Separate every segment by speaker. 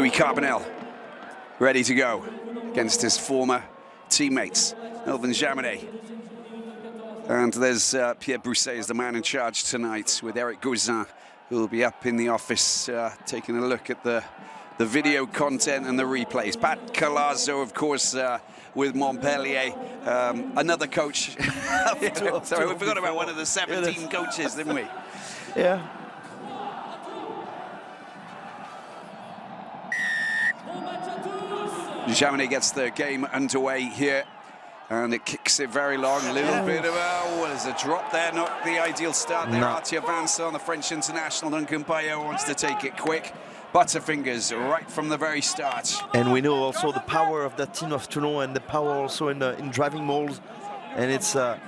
Speaker 1: Louis Carbonel, ready to go against his former teammates, Melvin Jaminet. And there's Pierre Brousset is the man in charge tonight, with Eric Gauzin, who will be up in the office taking a look at the video content and the replays. Pat Colazo, of course, with Montpellier, another coach. Sorry, we forgot about one of the 17 coaches, didn't we?
Speaker 2: Yeah.
Speaker 1: Jaminet gets the game underway here, and it kicks it very long. A little bit of there's a drop there, not the ideal start there. Arthur Vincent, the French international. Duncan Payot wants to take it quick. Butterfingers right from the very start.
Speaker 2: And we know also the power of that team of Toulon, and the power also in driving mauls. And it's a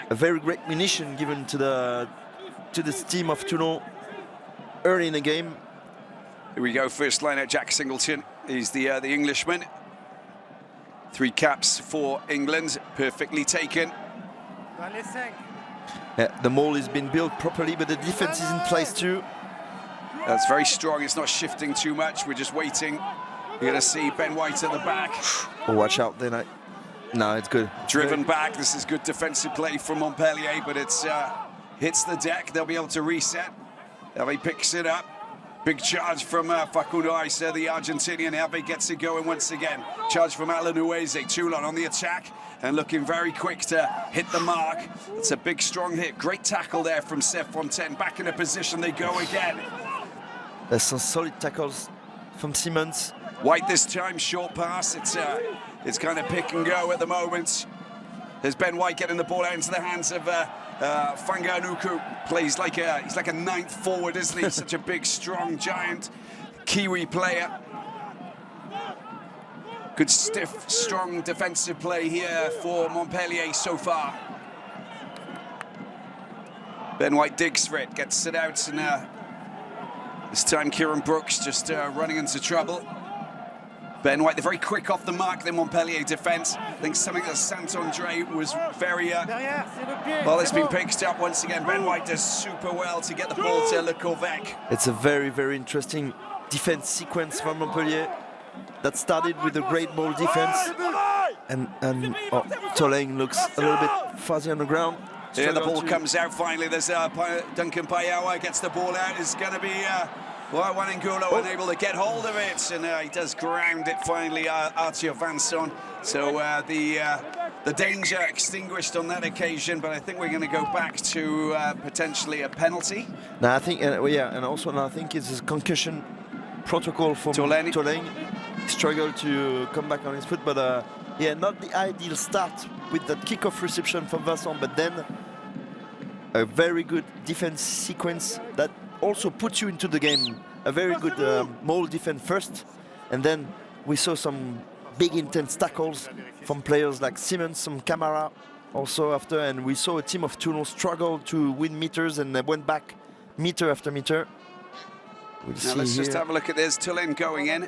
Speaker 2: very great munition given to this team of Toulon early in the game.
Speaker 1: Here we go, first line out, Jack Singleton. He's the Englishman. 3 caps for England, perfectly taken.
Speaker 2: The maul has been built properly, but the defense is in place too.
Speaker 1: That's very strong, it's not shifting too much, we're just waiting. You're gonna see Ben White at the back.
Speaker 2: Oh, watch out, then no, it's good.
Speaker 1: Driven back, this is good defensive play from Montpellier, but it's hits the deck, they'll be able to reset. Hervé picks it up. Big charge from Facundo Aisa, the Argentinian. Hervé gets it going once again. Charge from Alan Ueze. Toulon on the attack and looking very quick to hit the mark. It's a big, strong hit. Great tackle there from Seth Fontaine. Back in a position, they go again.
Speaker 2: There's some solid tackles from Simmons.
Speaker 1: White this time, short pass. It's kind of pick and go at the moment. There's Ben White getting the ball out into the hands of Fanganuku. Plays like he's like a 9th forward, isn't he? Such a big, strong, giant Kiwi player. Good, stiff, strong defensive play here for Montpellier so far. Ben White digs for it, gets it out, and this time Kieran Brooks just running into trouble. Ben White, they're very quick off the mark, the Montpellier defense. I think something that Sant-Andre was very... well, it's been picked up once again. Ben White does super well to get the ball to Le Corvec.
Speaker 2: It's a very, very interesting defense sequence from Montpellier that started with a great ball defense. And Toulon looks a little bit fuzzy on the ground.
Speaker 1: Yeah, the ball comes out finally. There's Duncan Payot gets the ball out. It's going to be... Wanangulo unable to get hold of it, and he does ground it finally, Arthur Vincent. So the danger extinguished on that occasion, but I think we're going to go back to potentially a penalty.
Speaker 2: No, I think, and also I think it's a concussion protocol for Toulon. He struggled to come back on his foot, but not the ideal start with that kickoff reception from Vincent, but then a very good defense sequence that also puts you into the game. A very good maul defense first, and then we saw some big intense tackles from players like Simmons, some Camara also after, and we saw a team of Toulon struggle to win meters, and they went back meter after meter.
Speaker 1: Now let's just have a look at this. Toulon going in.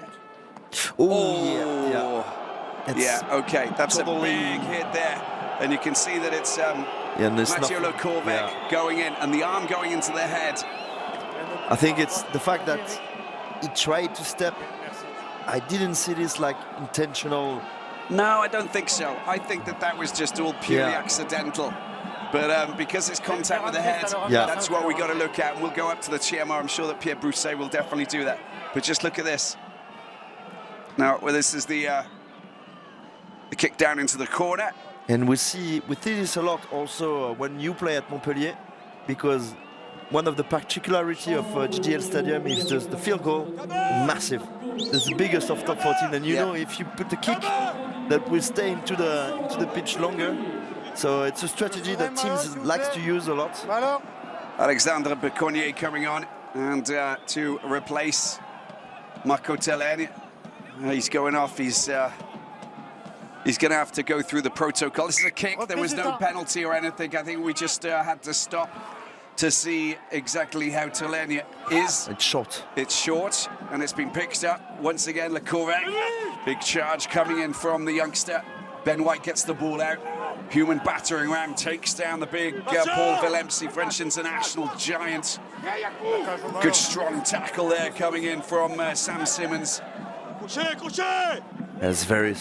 Speaker 1: Okay, that's a big hit there, and you can see that it's Mathieu Le Corvec going in, and the arm going into the head.
Speaker 2: I think it's the fact that he tried to step. I didn't see this like intentional.
Speaker 1: No, I don't think so. I think that was just all purely accidental. But because it's contact with the head, that's what we got to look at. And we'll go up to the TMR. I'm sure that Pierre Brousset will definitely do that. But just look at this. Now, this is the kick down into the corner.
Speaker 2: And we see this a lot also when you play at Montpellier, because one of the particularities of GGL Stadium is the field goal, massive. It's the biggest of top 14, and you know if you put the kick, that will stay into the pitch longer. So it's a strategy that teams like to use a lot.
Speaker 1: Alexandre Beconnier coming on and to replace Marco Tellen. He's going off. He's going to have to go through the protocol. This is a kick. There was no penalty or anything. I think we just had to stop to see exactly how Toulon is.
Speaker 2: It's short.
Speaker 1: It's short, and it's been picked up once again. Le Corvec, big charge coming in from the youngster. Ben White gets the ball out. human battering ram takes down the big Paul Villemsi, French international giant. Good strong tackle there coming in from Sam Simmons.
Speaker 2: That's very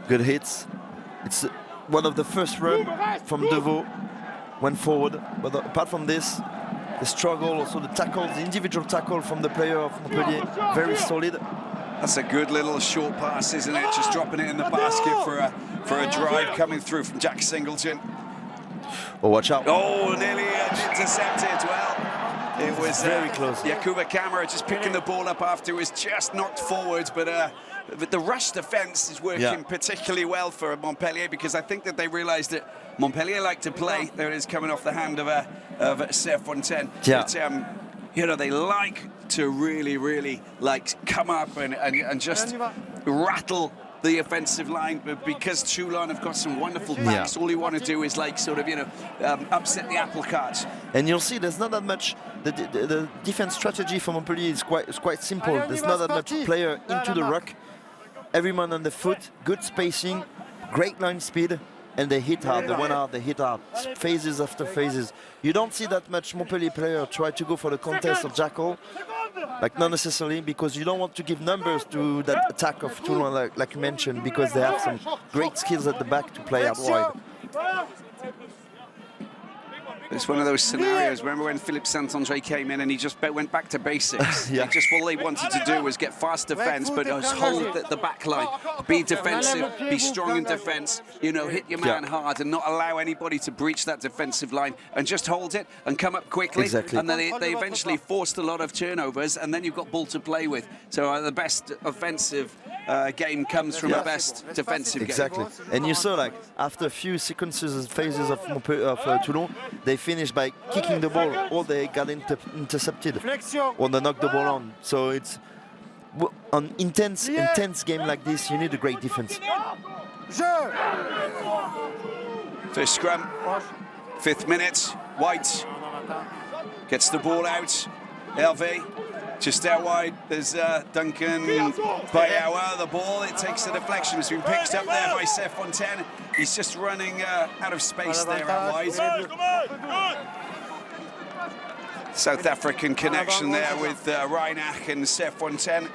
Speaker 2: good hits. It's one of the first run from Deveau, went forward. But apart from this, the struggle, also the tackle, the individual tackle from the player of Montpellier, very solid.
Speaker 1: That's a good little short pass, isn't it? Just dropping it in the basket for a drive coming through from Jack Singleton.
Speaker 2: Oh, watch out.
Speaker 1: Oh, nearly intercepted. Well, it was
Speaker 2: very close.
Speaker 1: Yakuba Camara just picking the ball up after it was just knocked forward, but the rush defense is working particularly well for Montpellier, because I think that they realized that Montpellier like to play. There it is, coming off the hand of Serfontaine.
Speaker 2: Yeah.
Speaker 1: But, you know, they like to really like come up and just rattle the offensive line, but because Toulon have got some wonderful backs, all you want to do is like sort of, you know, upset the apple cart.
Speaker 2: And you'll see there's not that much. The defense strategy for Montpellier is quite simple. There's not that much player into the ruck. Everyone on the foot, good spacing, great line speed, and they hit hard. They went hard, they hit hard, phases after phases. You don't see that much Montpellier player try to go for the contest of Jackal. Like, not necessarily, because you don't want to give numbers to that attack of Toulon, like you mentioned, because they have some great skills at the back to play out wide.
Speaker 1: It's one of those scenarios. Remember when Philippe Saint-André came in and he just went back to basics? All they wanted to do was get fast defence, but just hold the back line. Be defensive, be strong in defence, you know, hit your man hard and not allow anybody to breach that defensive line, and just hold it and come up quickly.
Speaker 2: Exactly.
Speaker 1: And then they eventually forced a lot of turnovers, and then you've got ball to play with. So the best offensive game comes from the best defensive game.
Speaker 2: Exactly. And you saw, like, after a few sequences and phases of Toulon, they finished by kicking the ball, or they got intercepted, or they knocked the ball on. So it's an intense game like this, you need a great defense.
Speaker 1: First scrum, 5th minute. White gets the ball out. Hervé just out wide. There's Duncan Bayawa. The ball, it takes a deflection. It's been picked up there by Serfontaine. He's just running out of space there out wide. South African connection there with Reinach and Serfontaine.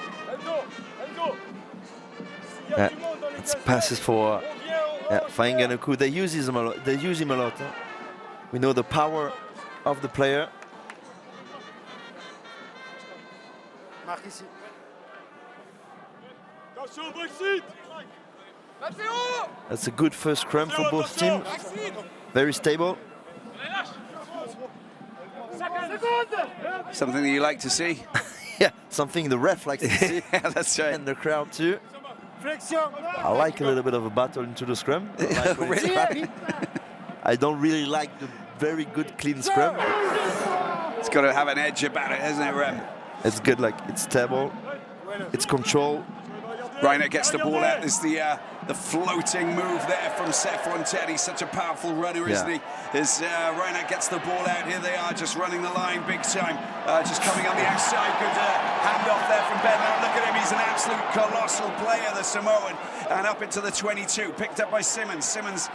Speaker 2: It's passes for Fainganaku. They use him a lot. They use him a lot. Huh? We know the power of the player. That's a good first scrum for both teams. Very stable.
Speaker 1: Something that you like to see.
Speaker 2: Yeah, something the ref likes to see.
Speaker 1: Yeah, that's right.
Speaker 2: And the crowd too. I like a little bit of a battle into the scrum. I don't really like the very good clean scrum.
Speaker 1: It's got to have an edge about it, hasn't it, Rem?
Speaker 2: It's good, like, it's stable, it's control.
Speaker 1: Reiner gets the ball out. There's the floating move there from Serfontaine. He's such a powerful runner, isn't he? As Reiner gets the ball out, here they are just running the line big time. Just coming on the outside. Good handoff there from Ben. Now look at him. He's an absolute colossal player, the Samoan. And up into the 22, picked up by Simmons. Simmons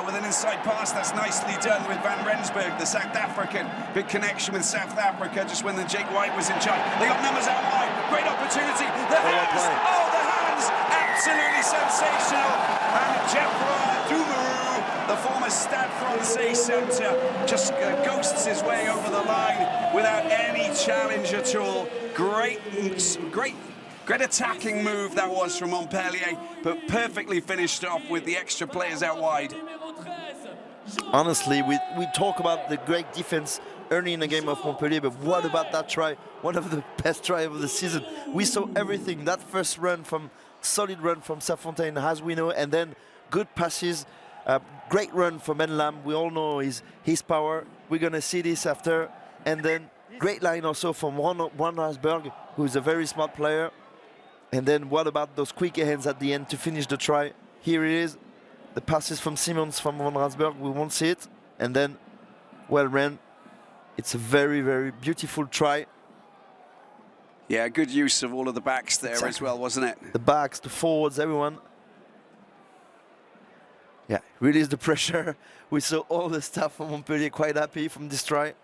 Speaker 1: with an inside pass. That's nicely done with Van Rensburg, the South African. Big connection with South Africa just when Jake White was in charge. They got numbers out wide. Great opportunity. The hands. Oh, the hands. Absolutely sensational. And Geoffroy Dumourou, the former Stade Francais centre, just ghosts his way over the line without any challenge at all. Great attacking move that was from Montpellier, but perfectly finished off with the extra players out wide.
Speaker 2: Honestly, we talk about the great defense early in the game of Montpellier, but what about that try? One of the best tries of the season. We saw everything. That first solid run from Serfontaine, as we know, and then good passes. Great run from Enlam. We all know his power. We're going to see this after. And then great line also from Van Rensburg, who's a very smart player. And then what about those quick hands at the end to finish the try? Here it is. The passes from Simmons from Van Rensburg. We won't see it. And then well ran. It's a very, very beautiful try.
Speaker 1: Yeah, good use of all of the backs there as well, wasn't it?
Speaker 2: The backs, the forwards, everyone. Yeah, release the pressure. We saw all the staff from Montpellier quite happy from this try.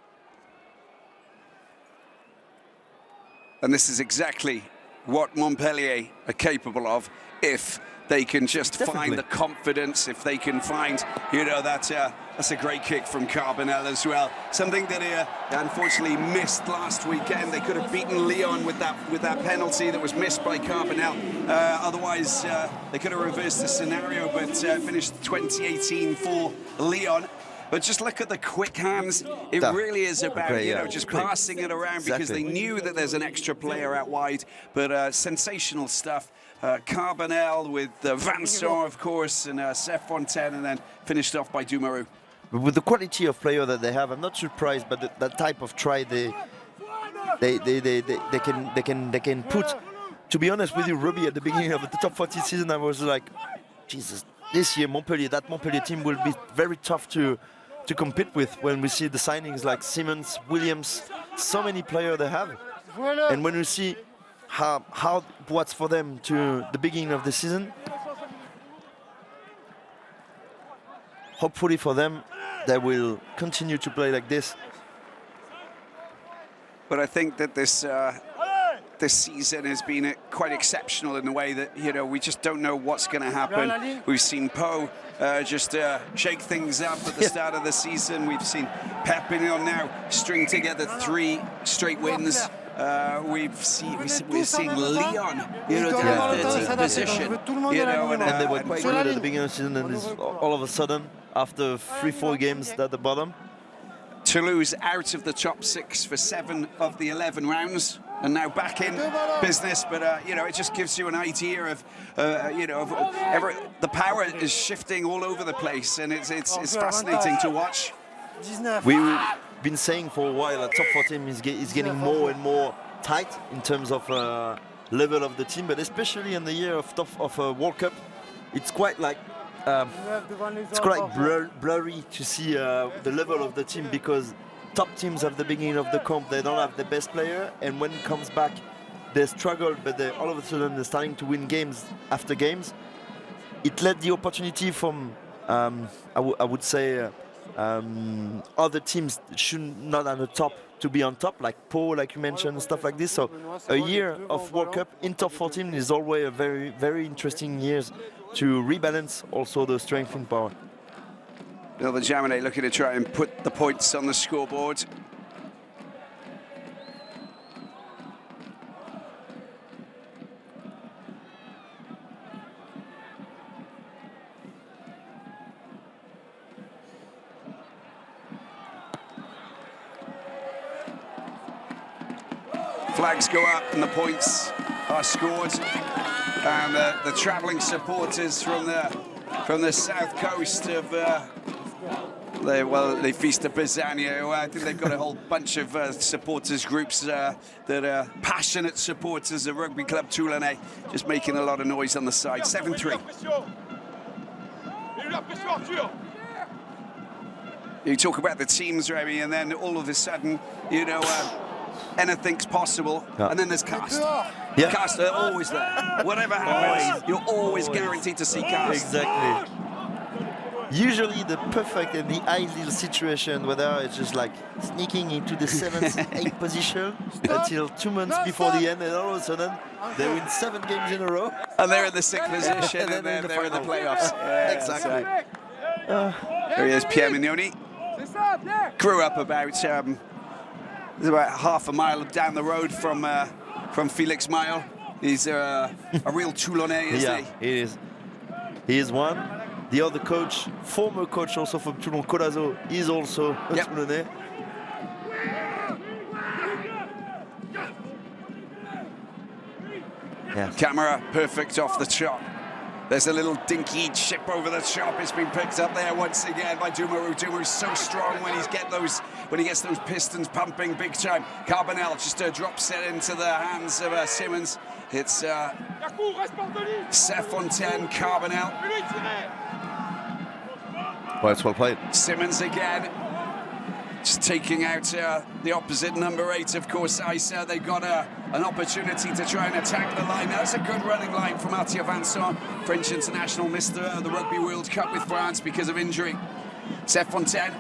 Speaker 1: And this is exactly what Montpellier are capable of if they can just find the confidence, if they can find, you know, that's a great kick from Carbonell as well. Something that he unfortunately missed last weekend. They could have beaten Lyon with that penalty that was missed by Carbonell. Otherwise, they could have reversed the scenario, but finished 2018 for Lyon. But just look at the quick hands. It really is about, you know, just passing it around because they knew that there's an extra player out wide. But sensational stuff. Carbonell with Vincent, of course, and Seth Fontaine, and then finished off by Dumaru.
Speaker 2: With the quality of player that they have, I'm not surprised, but that type of try they can put. To be honest with you, Rugby at the beginning of the top 40 season, I was like, Jesus, this year that Montpellier team will be very tough to compete with when we see the signings like Simmons, Williams, so many players they have. And when we see what's for them to the beginning of the season, hopefully for them, they will continue to play like this.
Speaker 1: But I think that this season has been quite exceptional in the way that, you know, we just don't know what's going to happen. We've seen Pau just shake things up at the start of the season. We've seen Perpignan now string together 3 straight wins. We're seeing Lyon, you know, down 13th position, you know,
Speaker 2: and they were quite good at the beginning of the season, and all of a sudden, after 3-4 games at the bottom.
Speaker 1: Toulouse out of the top 6 for 7 of the 11 rounds, and now back in business. But you know, it just gives you an idea of, you know, the power is shifting all over the place, and it's fascinating to watch.
Speaker 2: We've been saying for a while that top 14 is getting more and more tight in terms of level of the team, but especially in the year of World Cup, it's quite like blurry to see the level of the team, because top teams at the beginning of the comp, they don't have the best player, and when it comes back, they struggle, but all of a sudden they're starting to win games after games. It led the opportunity from, I would say, other teams should not at the top to be on top, like Pau, like you mentioned, stuff like this. So a year of World Cup in top 14 is always a very, very interesting year to rebalance also the strength and power.
Speaker 1: Elvin Jaminet looking to try and put the points on the scoreboard. Flags go up and the points are scored. And the travelling supporters from the south coast of they feast at Bizania. I think they've got a whole bunch of supporters groups that are passionate supporters of Rugby Club Toulon, just making a lot of noise on the side. 7-3. You talk about the teams, Remy, and then all of a sudden, you know, anything's possible, and then there's Cast.
Speaker 2: Yeah.
Speaker 1: Cast are always there. Whatever happens, you're always guaranteed to see Cast.
Speaker 2: Exactly. Usually the perfect and the ideal situation where it's just like sneaking into the 7th, 8th position until 2 months before the end, and all of a sudden they win 7 games in a row.
Speaker 1: And they're in the 6th position, and then they're in the playoffs. Yeah,
Speaker 2: exactly.
Speaker 1: There he is, Pierre Mignoni. Grew up about half a mile down the road from Felix Maille. He's a real Toulonnais, isn't he?
Speaker 2: He is. He is one. The other coach, former coach also from Toulon, Colazo, is also a Toulonnais.
Speaker 1: Yes. Camera perfect off the chop. There's a little dinky chip over the chop. It's been picked up there once again by Dumaru. Dumaru's so strong when he gets those pistons pumping big time. Carbonell just drops it into the hands of Simmons. It's Seth Fontaine, Carbonell.
Speaker 2: Well, it's well played.
Speaker 1: Simmons again. Just taking out the opposite number 8, of course, Isa. They got an opportunity to try and attack the line. That's a good running line from Mathieu Vincent, French international, missed the Rugby World Cup with France because of injury. Seth Fontaine,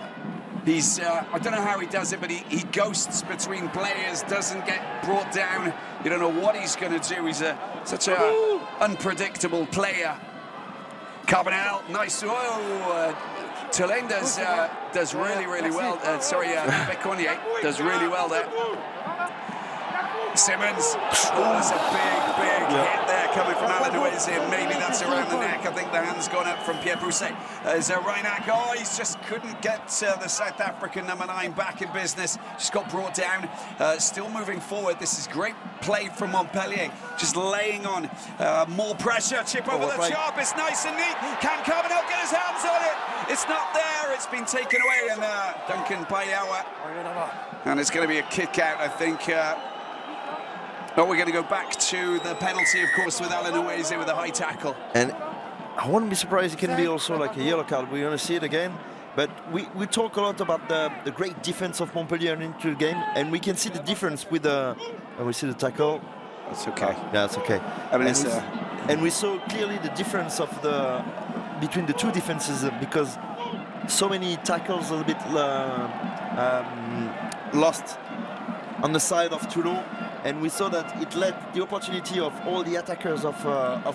Speaker 1: he's, I don't know how he does it, but he ghosts between players, doesn't get brought down. You don't know what he's going to do. He's such an unpredictable player. Carbonell, nice. Toulon does really well. Becornier does really well there. Simmons, that's a big hit there coming from Alanuese. Maybe that's around the neck. I think the hand's gone up from Pierre Brousset. There's Reinach. Oh, he just couldn't get the South African number 9 back in business. Just got brought down. Still moving forward. This is great play from Montpellier. Just laying on more pressure. Chip over the top. It's nice and neat. Can Carbonell get his hands on it? It's not there. It's been taken away. And Duncan Payawa. And it's going to be a kick out, I think. But we're going to go back to the penalty, of course, with Alanuese with a high tackle. And
Speaker 2: I wouldn't be surprised it can be also like a yellow card. We're going to see it again. But we talk a lot about the great defense of Montpellier into the game, and we can see the difference with the... And we see the tackle.
Speaker 1: That's okay.
Speaker 2: Yeah, that's okay.
Speaker 1: I mean,
Speaker 2: and we saw clearly the difference of between the two defenses because so many tackles a little bit lost on the side of Toulon. And we saw that it led the opportunity of all the attackers of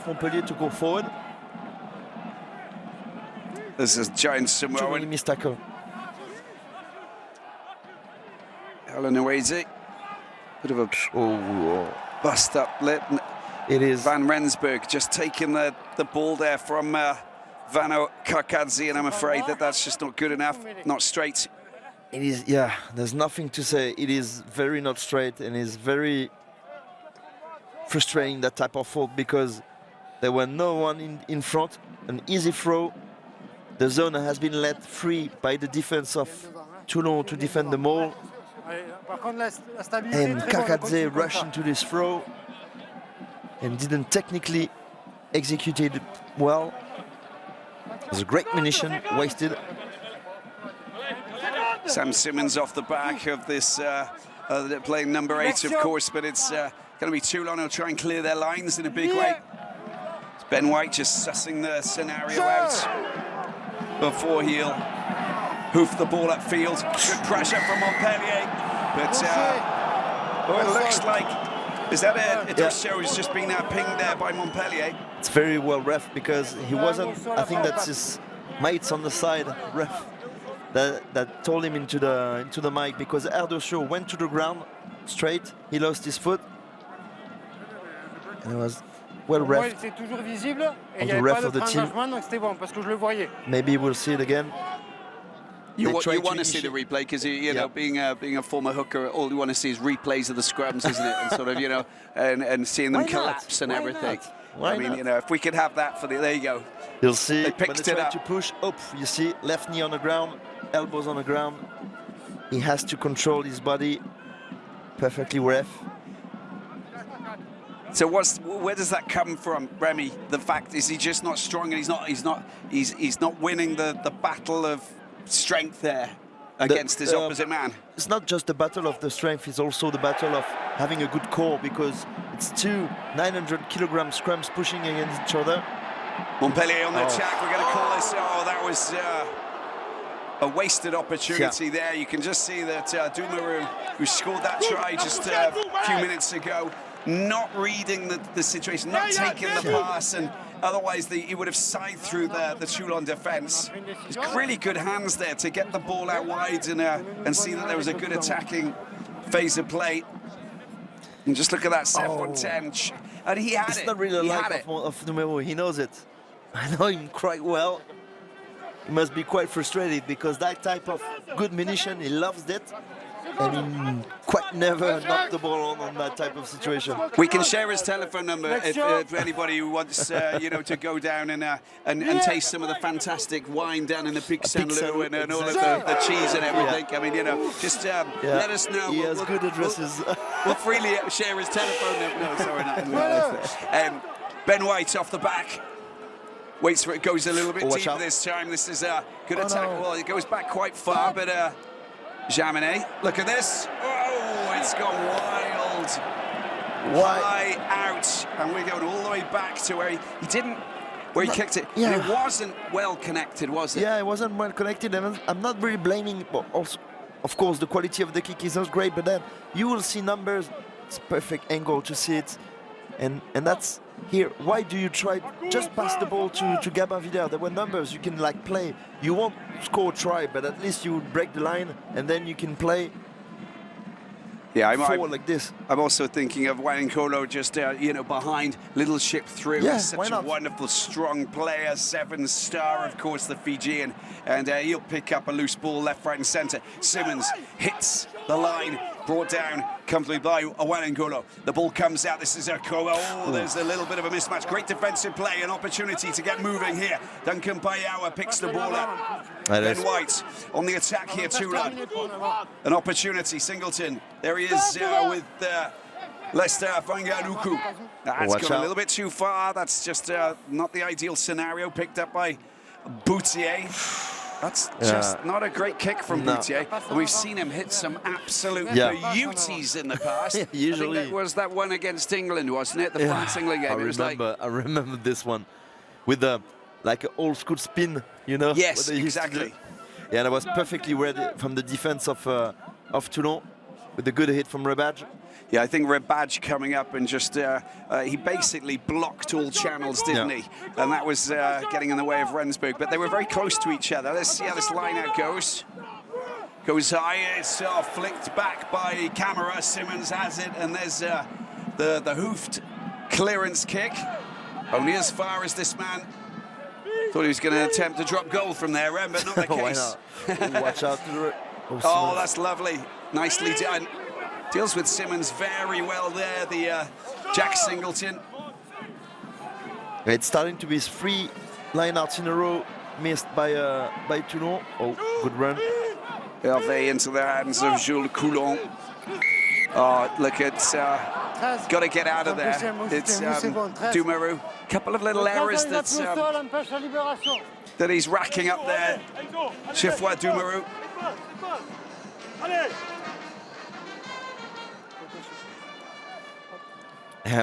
Speaker 2: Montpellier to go forward.
Speaker 1: This is giant Samoan.
Speaker 2: Too many missed tackle.
Speaker 1: Alanuese, bit of a bust up lip.
Speaker 2: It is
Speaker 1: Van Rensburg just taking the ball there from Vano Karkadze, and I'm afraid that's just not good enough, not straight.
Speaker 2: It is, yeah, there's nothing to say. It is very not straight and is very frustrating, that type of fault, because there were no one in front. An easy throw. The zone has been let free by the defense of Toulon to defend the maul. And Karkadze rushed into this throw and didn't technically execute it well. It was a great munition wasted.
Speaker 1: Sam Simmons off the back of this, playing number 8, of course, but it's going to be Toulon who'll try and clear their lines in a big way. It's Ben White just sussing the scenario out before he'll hoof the ball upfield. Good pressure from Montpellier, but it looks like, is that it? It shows just been pinged there by Montpellier.
Speaker 2: It's very well ref because he wasn't, I think that's his mates on the side, ref. That told him into the mic because Erdochio went to the ground straight. He lost his foot. And it was well ref. The ref of the team. Maybe we'll see it again.
Speaker 1: You want to see the replay because you know, being a former hooker, all you want to see is replays of the scrums, isn't it? And sort of, you know, and seeing them collapse and everything.
Speaker 2: Why
Speaker 1: I mean,
Speaker 2: not?
Speaker 1: You know, if we could have that for there you go.
Speaker 2: You'll see.
Speaker 1: They picked it up
Speaker 2: to push up. You see, left knee on the ground, elbows on the ground. He has to control his body perfectly, ref.
Speaker 1: So where does that come from, Remy? The fact is he just not strong, and he's not winning the battle of strength there against his opposite man.
Speaker 2: It's not just the battle of the strength, it's also the battle of having a good core, because it's two 900-kilogram scrums pushing against each other.
Speaker 1: Montpellier on the attack. We're going to call this. Oh, that was a wasted opportunity there. You can just see that Dumaru, who scored that try just a few minutes ago, not reading the situation, not taking the pass, and otherwise he would have scythed through the Toulon defence. He's really good hands there to get the ball out wide and see that there was a good attacking phase of play. And just look at that, Seth Fontaine. And he had it.
Speaker 2: It's not really a lack of Dumaru, he knows it. I know him quite well. He must be quite frustrated because that type of good munition, he loves it. And he quite never knocked the ball on that type of situation.
Speaker 1: We can share his telephone number if anybody who wants, you know, to go down and taste some of the fantastic wine down in the Pic Saint-Loup and all of the cheese and everything. I mean, you know, just let us know.
Speaker 2: He has good addresses.
Speaker 1: We'll freely share his telephone number. No, sorry, not. Ben White off the back. Waits for it, goes a little bit deeper this time. This is a good attack. No. Well, it goes back quite far, but Jaminet, look at this. Oh, it's gone wild. High out. And we're going all the way back to where he kicked it.
Speaker 2: Yeah.
Speaker 1: And it wasn't well connected, was it?
Speaker 2: Yeah, it wasn't well connected. And I'm not really blaming, but also, of course, the quality of the kick is not great, but then you will see numbers. It's perfect angle to see it. And that's here. Why do you try just pass the ball to Gabin Vidal? There were numbers you can like play. You won't score try, but at least you break the line and then you can play.
Speaker 1: Yeah,
Speaker 2: forward like this.
Speaker 1: I'm also thinking of Wankolo just behind, little chip through.
Speaker 2: Yeah,
Speaker 1: Such a wonderful, strong player, 7-star, of course, the Fijian, and he'll pick up a loose ball left, right, and centre. Simmons hits the line, brought down comfortably by Wankolo. The ball comes out. This is a there's a little bit of a mismatch. Great defensive play, an opportunity to get moving here. Duncan Payawa picks the ball up. Ben White on the attack here, Toulon. An opportunity, Singleton. There he is with Lester Fanganuku. That's gone a little bit too far. That's just not the ideal scenario. Picked up by Boutier. That's just not a great kick from Boutier. And we've seen him hit some absolute beauties in the past.
Speaker 2: Usually.
Speaker 1: I think that was that one against England, wasn't it? The France England game.
Speaker 2: I remember this one with like an old school spin, you know?
Speaker 1: Yes, exactly.
Speaker 2: Yeah, that was perfectly ready from the defense of Toulon with a good hit from Rebadge.
Speaker 1: Yeah, I think Rebadge coming up and just, he basically blocked all channels, didn't he? And that was getting in the way of Rensburg, but they were very close to each other. Let's see how this line out goes. Goes high, it's flicked back by Camera. Simmons has it, and there's the hoofed clearance kick. Only as far as this man thought he was going to attempt to drop goal from there, but not the case.
Speaker 2: Watch out.
Speaker 1: Oh, that's lovely. Nicely done. Deals with Simmons very well there, the Jack Singleton.
Speaker 2: It's starting to be 3 lineouts in a row missed by Toulon. Oh, good run.
Speaker 1: Hervé into the hands of Jules Coulon. Oh, look at, got to get out of there. It's Dumaru. Couple of little errors that he's racking up there. Chefwa Dumaru.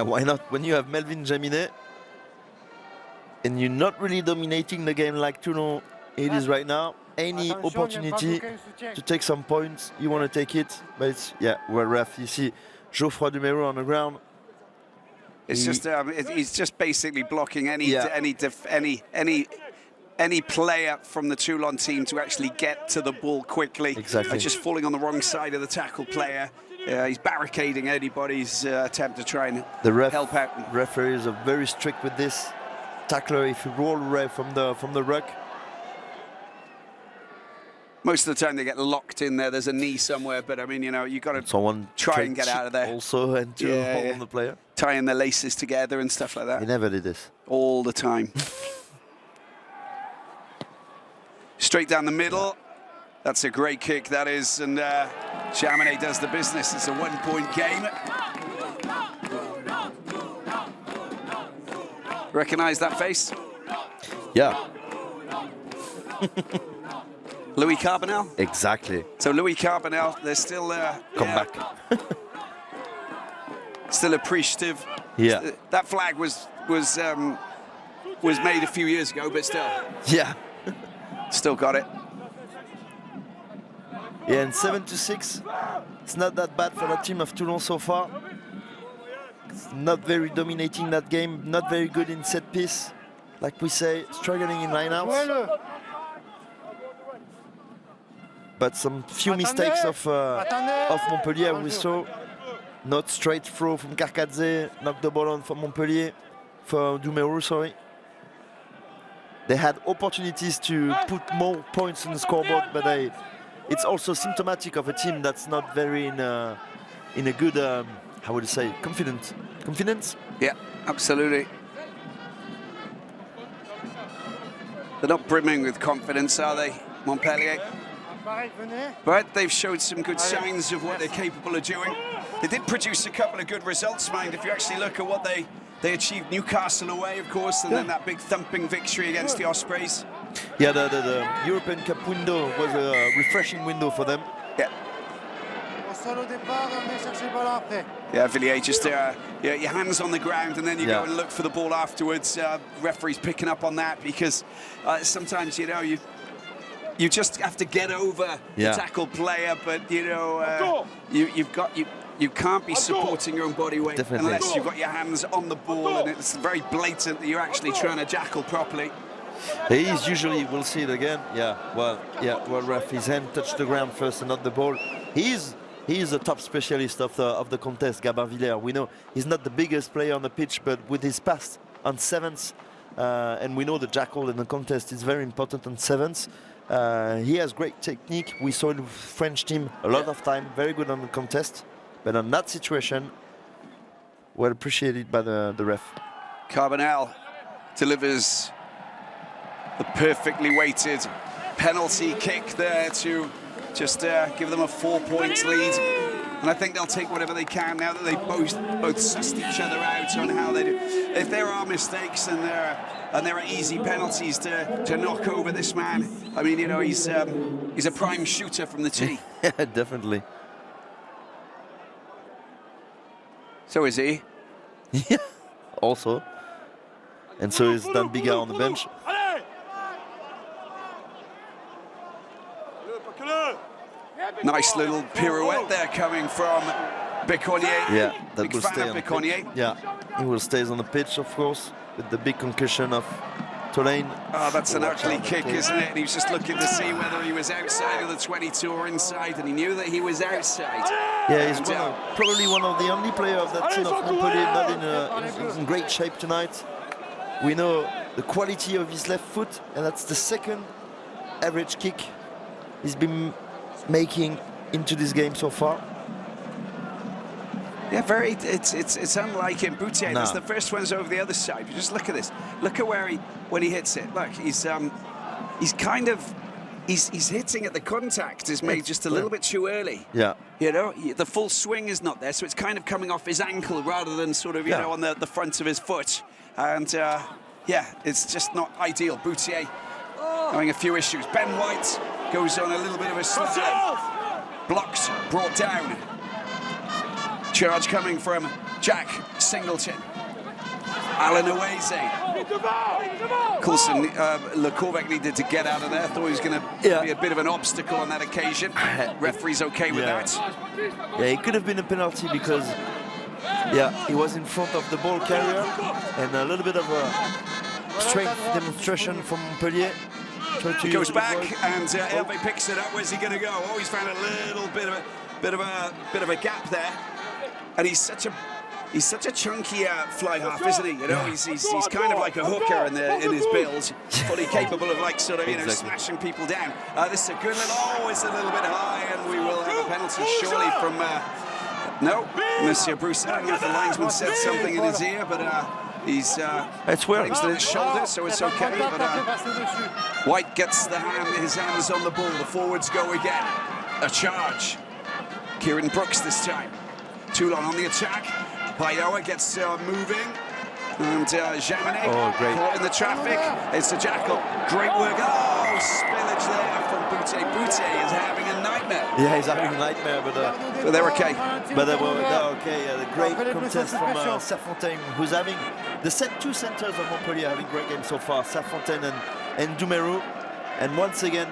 Speaker 2: Why not? When you have Melvin Jaminet and you're not really dominating the game like Toulon it is right now, any opportunity to take some points, you want to take it. But it's, well, ref, you see Geoffroy Dumeru on the ground.
Speaker 1: It's he's just basically blocking any player from the Toulon team to actually get to the ball quickly.
Speaker 2: Exactly.
Speaker 1: Just falling on the wrong side of the tackle player. He's barricading anybody's attempt to try and help out.
Speaker 2: Referees are very strict with this. Tackler, if you roll away from the ruck.
Speaker 1: Most of the time they get locked in there. There's a knee somewhere, but I mean, you got to try and get out of there.
Speaker 2: Also, and hold on the player.
Speaker 1: Tying the laces together and stuff like that.
Speaker 2: He never did this.
Speaker 1: All the time. Straight down the middle. That's a great kick, that is, and Jaminet does the business. It's a 1-point game. Recognize that face?
Speaker 2: Yeah.
Speaker 1: Louis Carbonell?
Speaker 2: Exactly.
Speaker 1: So Louis Carbonell, they're still
Speaker 2: come back.
Speaker 1: Still appreciative.
Speaker 2: Yeah.
Speaker 1: That flag was made a few years ago, but still.
Speaker 2: Yeah.
Speaker 1: Still got it.
Speaker 2: Yeah, and 7-6. It's not that bad for the team of Toulon so far. It's not very dominating that game, not very good in set piece. Like we say, struggling in lineouts. But some few mistakes of Montpellier we saw. Not straight throw from Karkadze, knocked the ball on for Montpellier, for Dumeru, sorry. They had opportunities to put more points in the scoreboard, but it's also symptomatic of a team that's not very in a good, how would you say, confidence?
Speaker 1: Yeah, absolutely. They're not brimming with confidence, are they, Montpellier? But they've showed some good signs of what they're capable of doing. They did produce a couple of good results, mind, if you actually look at what they achieved. Newcastle away, of course, and then that big thumping victory against the Ospreys.
Speaker 2: Yeah, the European Cup window was a refreshing window for them.
Speaker 1: Yeah. Yeah, Villiers, just yeah, your hands on the ground and then you go and look for the ball afterwards. Referee's picking up on that because sometimes, you know, you just have to get over the tackled player, but, you know, you can't be supporting your own body weight unless you've got your hands on the ball, and it's very blatant that you're actually trying to jackal properly.
Speaker 2: He's usually, we'll see it again. Well, ref, his hand touched the ground first and not the ball. He's the top specialist of the contest, Gabin Villiers. We know he's not the biggest player on the pitch, but with his pass on sevens, and we know the jackal in the contest is very important on sevens. He has great technique. We saw the French team a lot of time, very good on the contest. But on that situation, well appreciated by the ref.
Speaker 1: Carbonell delivers the perfectly weighted penalty kick there to just give them a 4 points lead. And I think they'll take whatever they can now that they both sussed each other out on how they do. If there are mistakes and there are easy penalties to knock over this man, I mean, you know, he's a prime shooter from the tee.
Speaker 2: Yeah, definitely.
Speaker 1: So is he.
Speaker 2: Yeah, also. And so is Dan Bigard on the bench.
Speaker 1: Nice little pirouette there coming from Béconnier.
Speaker 2: Yeah, that
Speaker 1: big
Speaker 2: will
Speaker 1: fan
Speaker 2: stay
Speaker 1: of
Speaker 2: on
Speaker 1: Béconnier.
Speaker 2: Yeah, he will stay on the pitch, of course, with the big concussion of Toulon.
Speaker 1: Oh, that's an ugly kick, isn't it? And he was just looking to see whether he was outside of the 22 or inside, and he knew that he was outside.
Speaker 2: Yeah, he's probably one of the only players of that team of Montpellier not in great shape tonight. We know the quality of his left foot, and that's the second average kick he's been making into this game so far.
Speaker 1: Yeah, it's unlike him. Boutier, that's the first one's over the other side. But just look at this. Look at when he hits it. Look, he's hitting at the contact is made just a little bit too early.
Speaker 2: Yeah.
Speaker 1: You know, the full swing is not there, so it's kind of coming off his ankle rather than sort of, you know, on the front of his foot. And yeah, it's just not ideal. Boutier having a few issues. Ben White goes on a little bit of a slide. Blocked, brought down. Charge coming from Jack Singleton. Alan Aweze. Coulson, Lecorvac needed to get out of there. Thought he was going to be a bit of an obstacle on that occasion. Referee's okay with that.
Speaker 2: Yeah, it could have been a penalty because, he was in front of the ball carrier, and a little bit of a strength demonstration from Montpellier.
Speaker 1: He goes back, and Hervé picks it up. Where's he going to go? Oh, he's found a little bit of a gap there. And he's such a chunky fly half, isn't he? You know, he's kind of like a hooker in his build, fully capable of like sort of smashing people down. This is a good little. It's a little bit high, and we will have a penalty surely from no, Monsieur Bruce. I don't know if the linesman said something in his ear, but he's thanks to his shoulder, so it's okay. But White gets his hands on the ball. The forwards go again. A charge. Kieran Brooks this time. Toulon on the attack. Payoa gets moving. And Jaminet caught in the traffic. It's a jackal. Great work. Oh, spillage there from Boutier. Boutier is having a nightmare.
Speaker 2: Yeah, he's having a nightmare, but
Speaker 1: they're okay.
Speaker 2: But they're okay. The great contest from Serfontaine, who's having the two centers of Montpellier having great games so far. Serfontaine and Doumerou. And once again,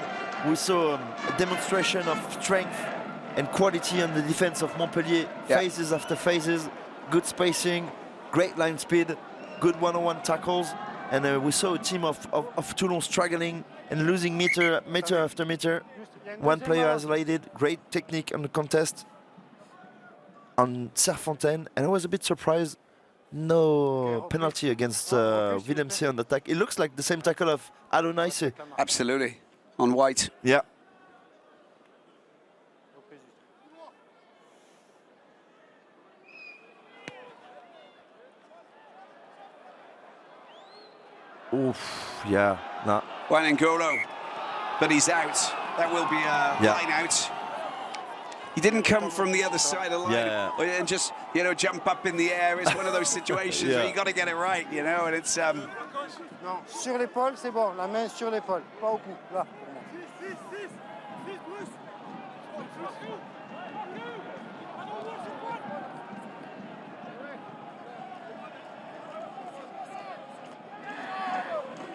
Speaker 2: we saw a demonstration of strength and quality on the defense of Montpellier, phases after phases, good spacing, great line speed, good one-on-one tackles, and we saw a team of Toulon struggling and losing meter after meter. One player isolated, great technique on the contest on Serfontaine, and I was a bit surprised, no penalty against Willem C on the tackle. It looks like the same tackle of Adonaïse.
Speaker 1: Absolutely, on White.
Speaker 2: Yeah. Oof, yeah, no.
Speaker 1: Wanangolo, but he's out. That will be a line out. He didn't come from the other side of the line and just, you know, jump up in the air. It's one of those situations where you got to get it right, you know, and it's...
Speaker 3: Non, sur l'épaule, c'est bon. La main sur l'épaule, pas au cou. Là.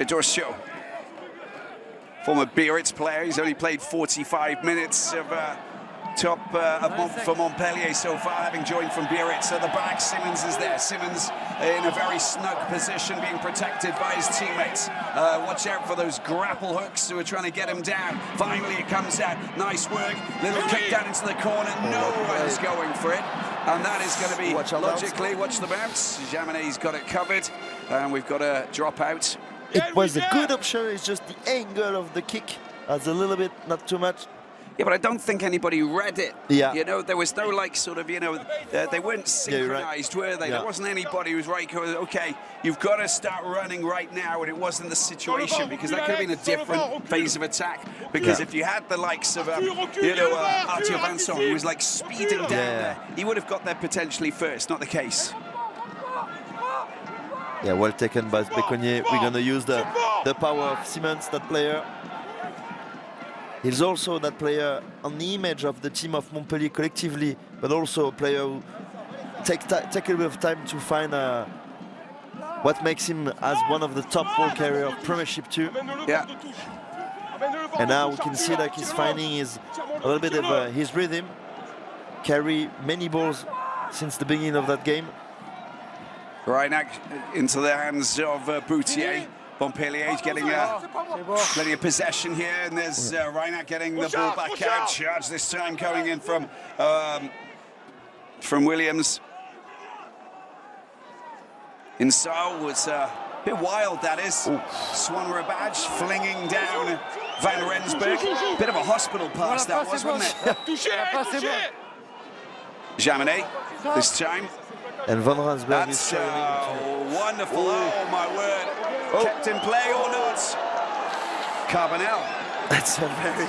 Speaker 1: Dorso, former Biarritz player. He's only played 45 minutes of for Montpellier so far, having joined from Biarritz. At the back, Simmons is there. Simmons in a very snug position, being protected by his teammates. Watch out for those grapple hooks who are trying to get him down. Finally, it comes out. Nice work. Little kick down into the corner. No one's going for it. And that is going to be logically, watch the bounce. Jaminet's got it covered. And we've got a drop out.
Speaker 2: It was a good option. It's just the angle of the kick. That's a little bit, not too much.
Speaker 1: Yeah, but I don't think anybody read it.
Speaker 2: Yeah.
Speaker 1: You know, there was no, like, sort of, you know, they weren't synchronized, were they? Yeah. There wasn't anybody who was right, okay, you've got to start running right now, and it wasn't the situation, because that could have been a different phase of attack. Because if you had the likes of, you know, Arthur Vincent, who was, like, speeding down there, he would have got there potentially first, not the case.
Speaker 2: Yeah, well taken by Béconnier. We're going to use the power of Simmons, that player. He's also that player on the image of the team of Montpellier collectively, but also a player who take a little bit of time to find what makes him as one of the top ball carrier of Premiership 2.
Speaker 1: Yeah.
Speaker 2: And now we can see that he's finding a little bit of his rhythm, carry many balls since the beginning of that game.
Speaker 1: Reinach into the hands of Boutier. Montpellier getting plenty of possession here, and there's Reinach getting the ball back out. Charge this time coming in from Williams. Inside was a bit wild, that is. Swan Rabaj flinging down Van Rensburg. Bit of a hospital pass that was, wasn't it? Jaminet this time.
Speaker 2: And Van Rensburg is
Speaker 1: wonderful. Oh my word. Kept in play or not? Carbonell.
Speaker 2: That's a very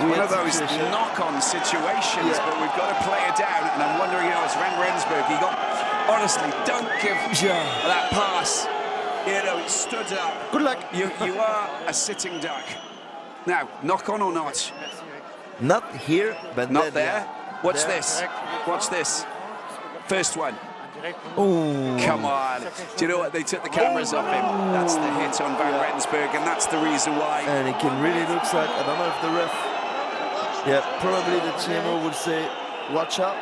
Speaker 1: one of those knock-on situations, but we've got to play it down. And I'm wondering, you know, it's Van Rensburg. He got, honestly, don't give that pass. You know, it stood up.
Speaker 2: Good luck.
Speaker 1: You are a sitting duck. Now, knock-on or not?
Speaker 2: Not here, but
Speaker 1: not there. Watch this. Watch this. First one.
Speaker 2: Ooh.
Speaker 1: Come on. Do you know what? They took the cameras off him. That's the hit on Van Rensburg, and that's the reason why.
Speaker 2: And it can really look like, I don't know if the ref, probably the TMO would say, watch out,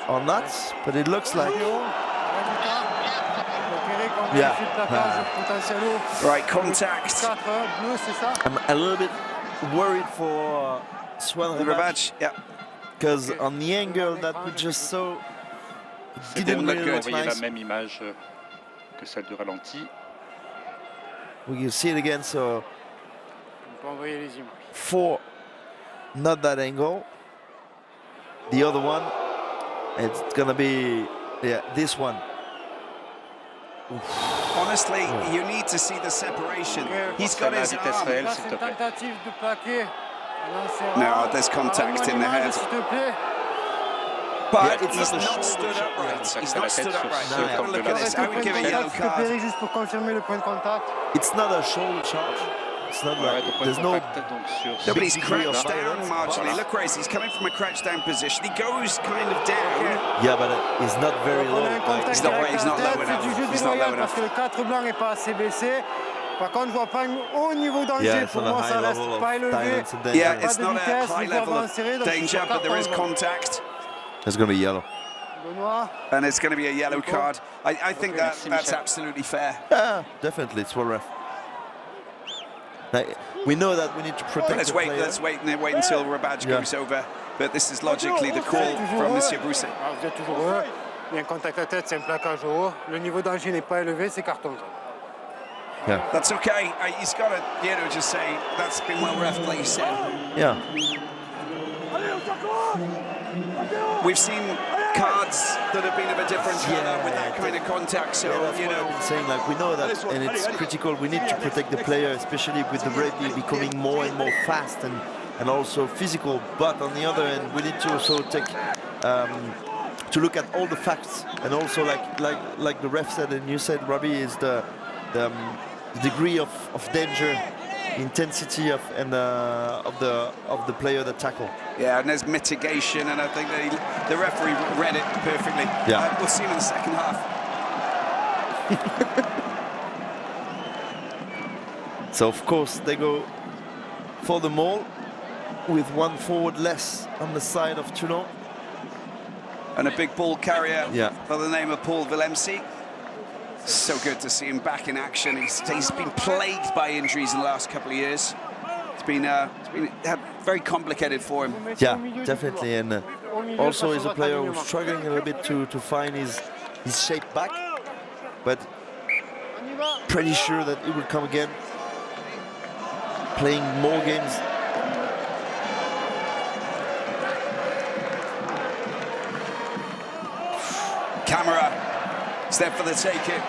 Speaker 2: or not, but it looks like.
Speaker 1: Right, contact.
Speaker 2: I'm a little bit worried for Swan Rabaj. Because on the angle that we just saw, it didn't really look nice.
Speaker 4: La même image que celle du ralenti.
Speaker 2: We can see it again, so 4, not that angle. The other one, it's gonna be, this one.
Speaker 1: Honestly, you need to see the separation. He's got his arm. No, there's contact in the head. But he's not stood upright. He's not stood upright. No, look at this. I would give a yellow card.
Speaker 2: It's not a shoulder charge. It's not like, there's no...
Speaker 1: but he's crouched down marginally. Look, Grace, he's coming from a crouched down position. He goes kind of down.
Speaker 2: Yeah, but he's not very low.
Speaker 1: He's not low enough. He's not low enough.
Speaker 3: Par contre, je vois pas un haut niveau danger. Pour moi, ça reste pas élevé.
Speaker 1: Yeah, it's not a high level of danger, but there is contact.
Speaker 2: It's going to be yellow.
Speaker 1: And it's going to be a yellow card. I think that's absolutely fair.
Speaker 2: Yeah, definitely. It's well ref. We know that we need to protect
Speaker 1: let's
Speaker 2: the
Speaker 1: wait.
Speaker 2: player.
Speaker 1: Let's wait and wait until Rabaj goes over. But this is logically the call from Monsieur Brousset.
Speaker 3: Vous êtes toujours heureux. Il y a un contact à tête, c'est un plaquage au haut. Le niveau danger n'est pas élevé, c'est carton jaune.
Speaker 2: Yeah.
Speaker 1: That's okay. He's got to, you know, just say that's been well ref, like you said.
Speaker 2: Yeah.
Speaker 1: We've seen cards that have been of a different color with that kind of contact. So you know,
Speaker 2: I've been saying, like, we know that, and it's critical. We need to protect the player, especially with the rugby becoming more and more fast and also physical. But on the other end, we need to also take to look at all the facts, and also like the ref said and you said, Robbie, is the degree of danger, intensity of the player that tackle.
Speaker 1: Yeah, and there's mitigation, and I think the referee read it perfectly.
Speaker 2: Yeah.
Speaker 1: We'll see him in the second half.
Speaker 2: So of course they go for the maul with one forward less on the side of Toulon.
Speaker 1: And a big ball carrier
Speaker 2: Yeah.
Speaker 1: by the name of Paul Villemsi. So good to see him back in action. He's been plagued by injuries in the last couple of years. It's been very complicated for him.
Speaker 2: Yeah, definitely. And also he's a player who's struggling a little bit to find his shape back. But pretty sure that he will come again, playing more games.
Speaker 1: Camera, step for the take-it.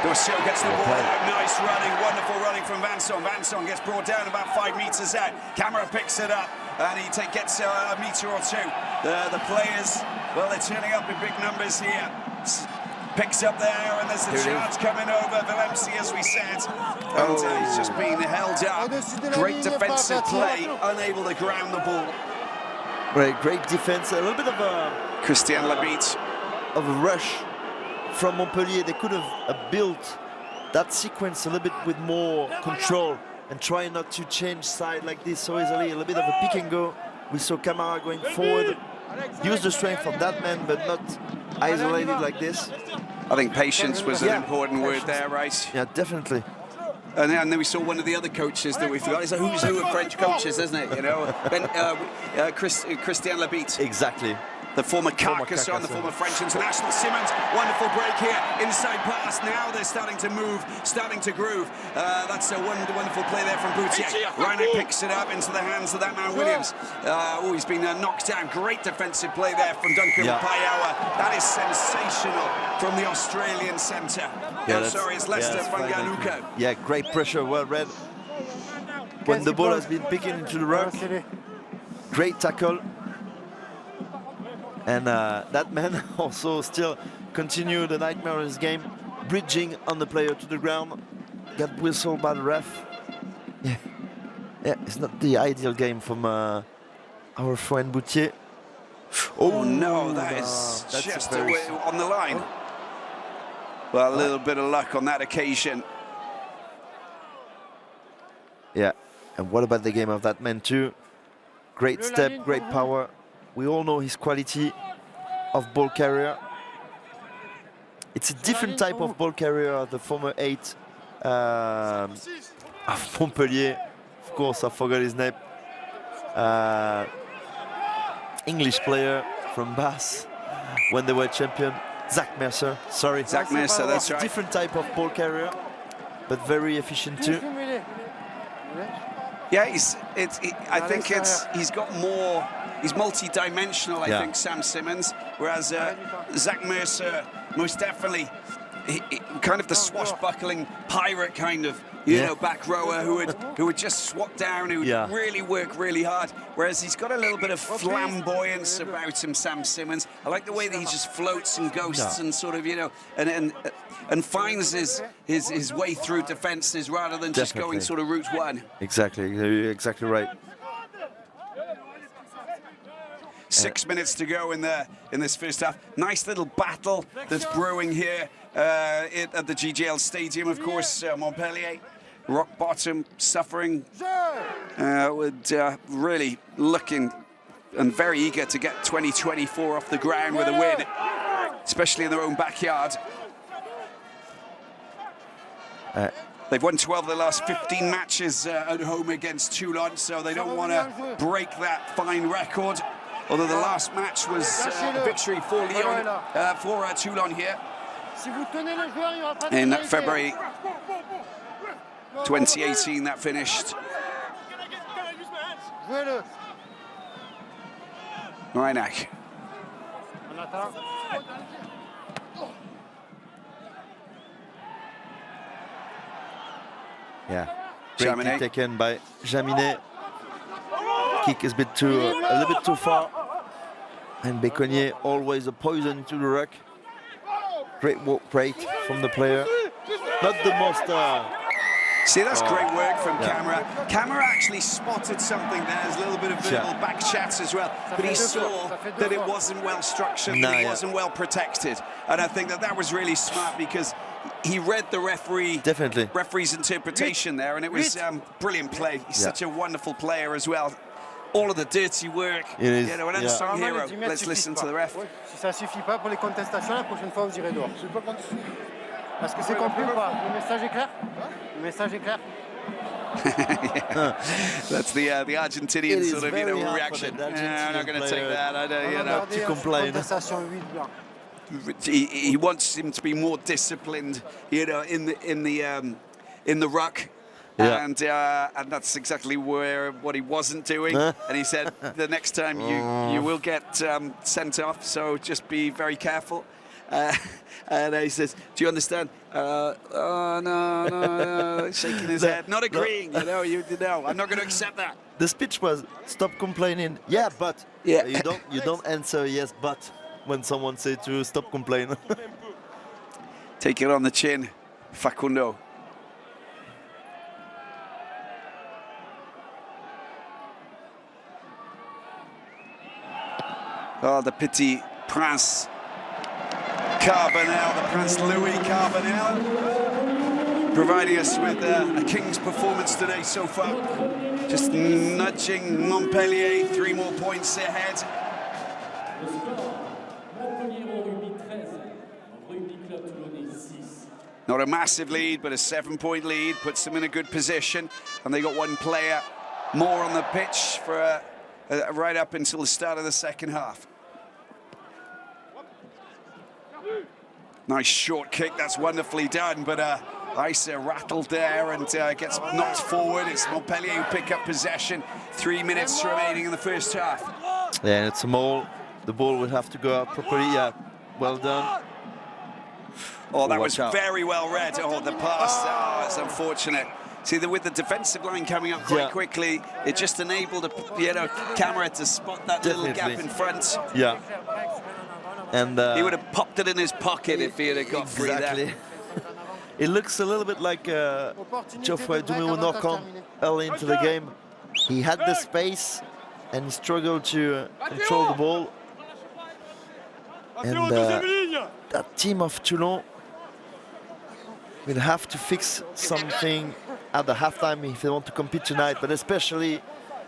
Speaker 1: Dorsio gets the ball out. Nice running, wonderful running from Vincent. Vincent gets brought down about 5 meters out. Camera picks it up and he gets a meter or two. The players, well, they're turning up in big numbers here. Picks up there and there's a charge coming over. Villemsi, as we said. And he's just being held up. Great defensive play, unable to ground the ball.
Speaker 2: Right, great defense. A little bit of a
Speaker 1: Christian Labitte.
Speaker 2: Of a rush from Montpellier. They could have built that sequence a little bit with more control and try not to change side like this so easily. A little bit of a pick and go. We saw Camara going forward, use the strength of that man, but not isolated like this.
Speaker 1: I think patience was an important word there, right?
Speaker 2: Yeah, definitely.
Speaker 1: And then we saw one of the other coaches that we forgot. It's a who's who of French coaches, isn't it? You know, Christian Labitte.
Speaker 2: Exactly.
Speaker 1: The former Carcassonne, the former French international. Simmons, wonderful break here. Inside pass, now they're starting to move, starting to groove. That's a wonderful play there from Boutier. Reinach picks it up into the hands of that man Williams. He's been knocked down. Great defensive play there from Duncan Payawa. That is sensational from the Australian centre. Sorry, it's Lester Fanganuka.
Speaker 2: Yeah, great pressure, well read. When the ball has been picking into the ruck, great tackle. And that man also still continued the nightmare of his game, bridging on the player to the ground, got whistled by the ref. Yeah, it's not the ideal game from our friend Boutier.
Speaker 1: Oh no, that's just on the line. Well, a little bit of luck on that occasion.
Speaker 2: Yeah, and what about the game of that man too? Great step, great power. We all know his quality of ball carrier. It's a different type of ball carrier, the former 8 of Montpellier. Of course, I forgot his name. English player from Bath when they were champion. Zach Mercer, sorry.
Speaker 1: Zach Mercer, that's right.
Speaker 2: Different type of ball carrier, but very efficient too.
Speaker 1: Yeah, I think he's got more. He's multi-dimensional, I think, Sam Simmons, whereas Zach Mercer, most definitely, kind of the swashbuckling pirate kind of, you know, back rower who would just swat down, who would really work really hard. Whereas he's got a little bit of flamboyance about him, Sam Simmons. I like the way that he just floats and ghosts and sort of, you know, and finds his way through defences rather than just going sort of route one.
Speaker 2: Exactly, you're exactly right.
Speaker 1: 6 minutes to go in this first half. Nice little battle that's brewing here at the GGL Stadium, of course. Montpellier, rock bottom, suffering, really looking and very eager to get 2024 off the ground with a win, especially in their own backyard. They've won 12 of the last 15 matches at home against Toulon, so they don't want to break that fine record. Although the last match was a victory for Lyon, for Toulon here in February 2018. That finished. Reinach.
Speaker 2: Yeah, great kick taken by Jaminet. Kick is a little bit too far. And Béconnier always a poison to the ruck. Great walk rate from the player. Not the most...
Speaker 1: See, that's great work from Camera. Camera actually spotted something there. There's a little bit of verbal back chats as well. But he saw that it wasn't well structured, that it wasn't well protected. And I think that was really smart because he read the referee's interpretation there, and it was brilliant play. He's such a wonderful player as well. All of the dirty work, you know, an unsung hero. Let's listen to the ref.
Speaker 3: Si ça suffit pas pour les contestations, la prochaine fois vous irez dehors. Est-ce que c'est compris ou pas? Le message est clair? Le message est clair?
Speaker 1: That's the Argentinian sort of reaction. I'm not going to take that. I don't, you know.
Speaker 2: To complain.
Speaker 1: He wants him to be more disciplined, you know, in the ruck. Yeah. And that's exactly what he wasn't doing. And he said the next time you will get sent off, so just be very careful. And he says, "Do you understand?" Oh no, shaking his head, not agreeing. You know, I'm not going to accept that.
Speaker 2: The speech was, "Stop complaining." Yeah, but you don't answer yes, but when someone says to stop complaining.
Speaker 1: Take it on the chin, Facundo. Oh, the Petit Prince Carbonell, the Prince Louis Carbonell, providing us with a king's performance today so far. Just nudging Montpellier 3 more points ahead. Not a massive lead, but a 7-point lead puts them in a good position, and they got 1 player more on the pitch for right up until the start of the second half. Nice short kick, that's wonderfully done, but Isa rattled there and gets knocked forward. It's Montpellier who pick up possession. 3 minutes remaining in the first half.
Speaker 2: Yeah, it's a maul. The ball would have to go out properly. Yeah, well done.
Speaker 1: Oh, that was very well read. Oh, the pass. Oh, it's unfortunate. See, with the defensive line coming up quite quickly, it just enabled a camera to spot that little gap in front.
Speaker 2: Yeah. And
Speaker 1: he would have popped it in his pocket if he had got free there.
Speaker 2: It looks a little bit like Geoffrey Duméo-Norcon early into the game. He had the space and struggled to control the ball. And that team of Toulon will have to fix something at the halftime if they want to compete tonight, but especially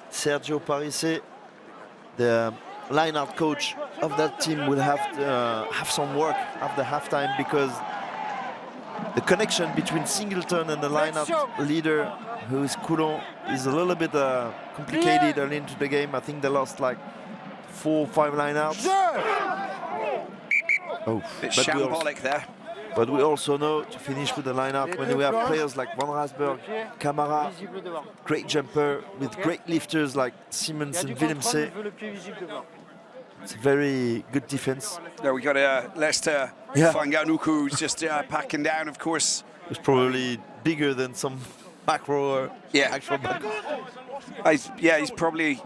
Speaker 2: Sergio Parisse, the line-out coach of that team, will have to have some work at the halftime, because the connection between Singleton and the line-out leader, who is Coulon, is a little bit complicated early into the game. I think they lost like 4 or 5 line-outs.
Speaker 1: Oh, bit shambolic there.
Speaker 2: But we also know, to finish with the lineup, when we have players like Van Rasberg, Camara, great jumper with great lifters like Simmons and Willemse, it's a very good defense.
Speaker 1: There we got Lester Fanganoukou, who's just packing down, of course.
Speaker 2: He's probably bigger than some back rower. Actual back rower.
Speaker 1: He's probably...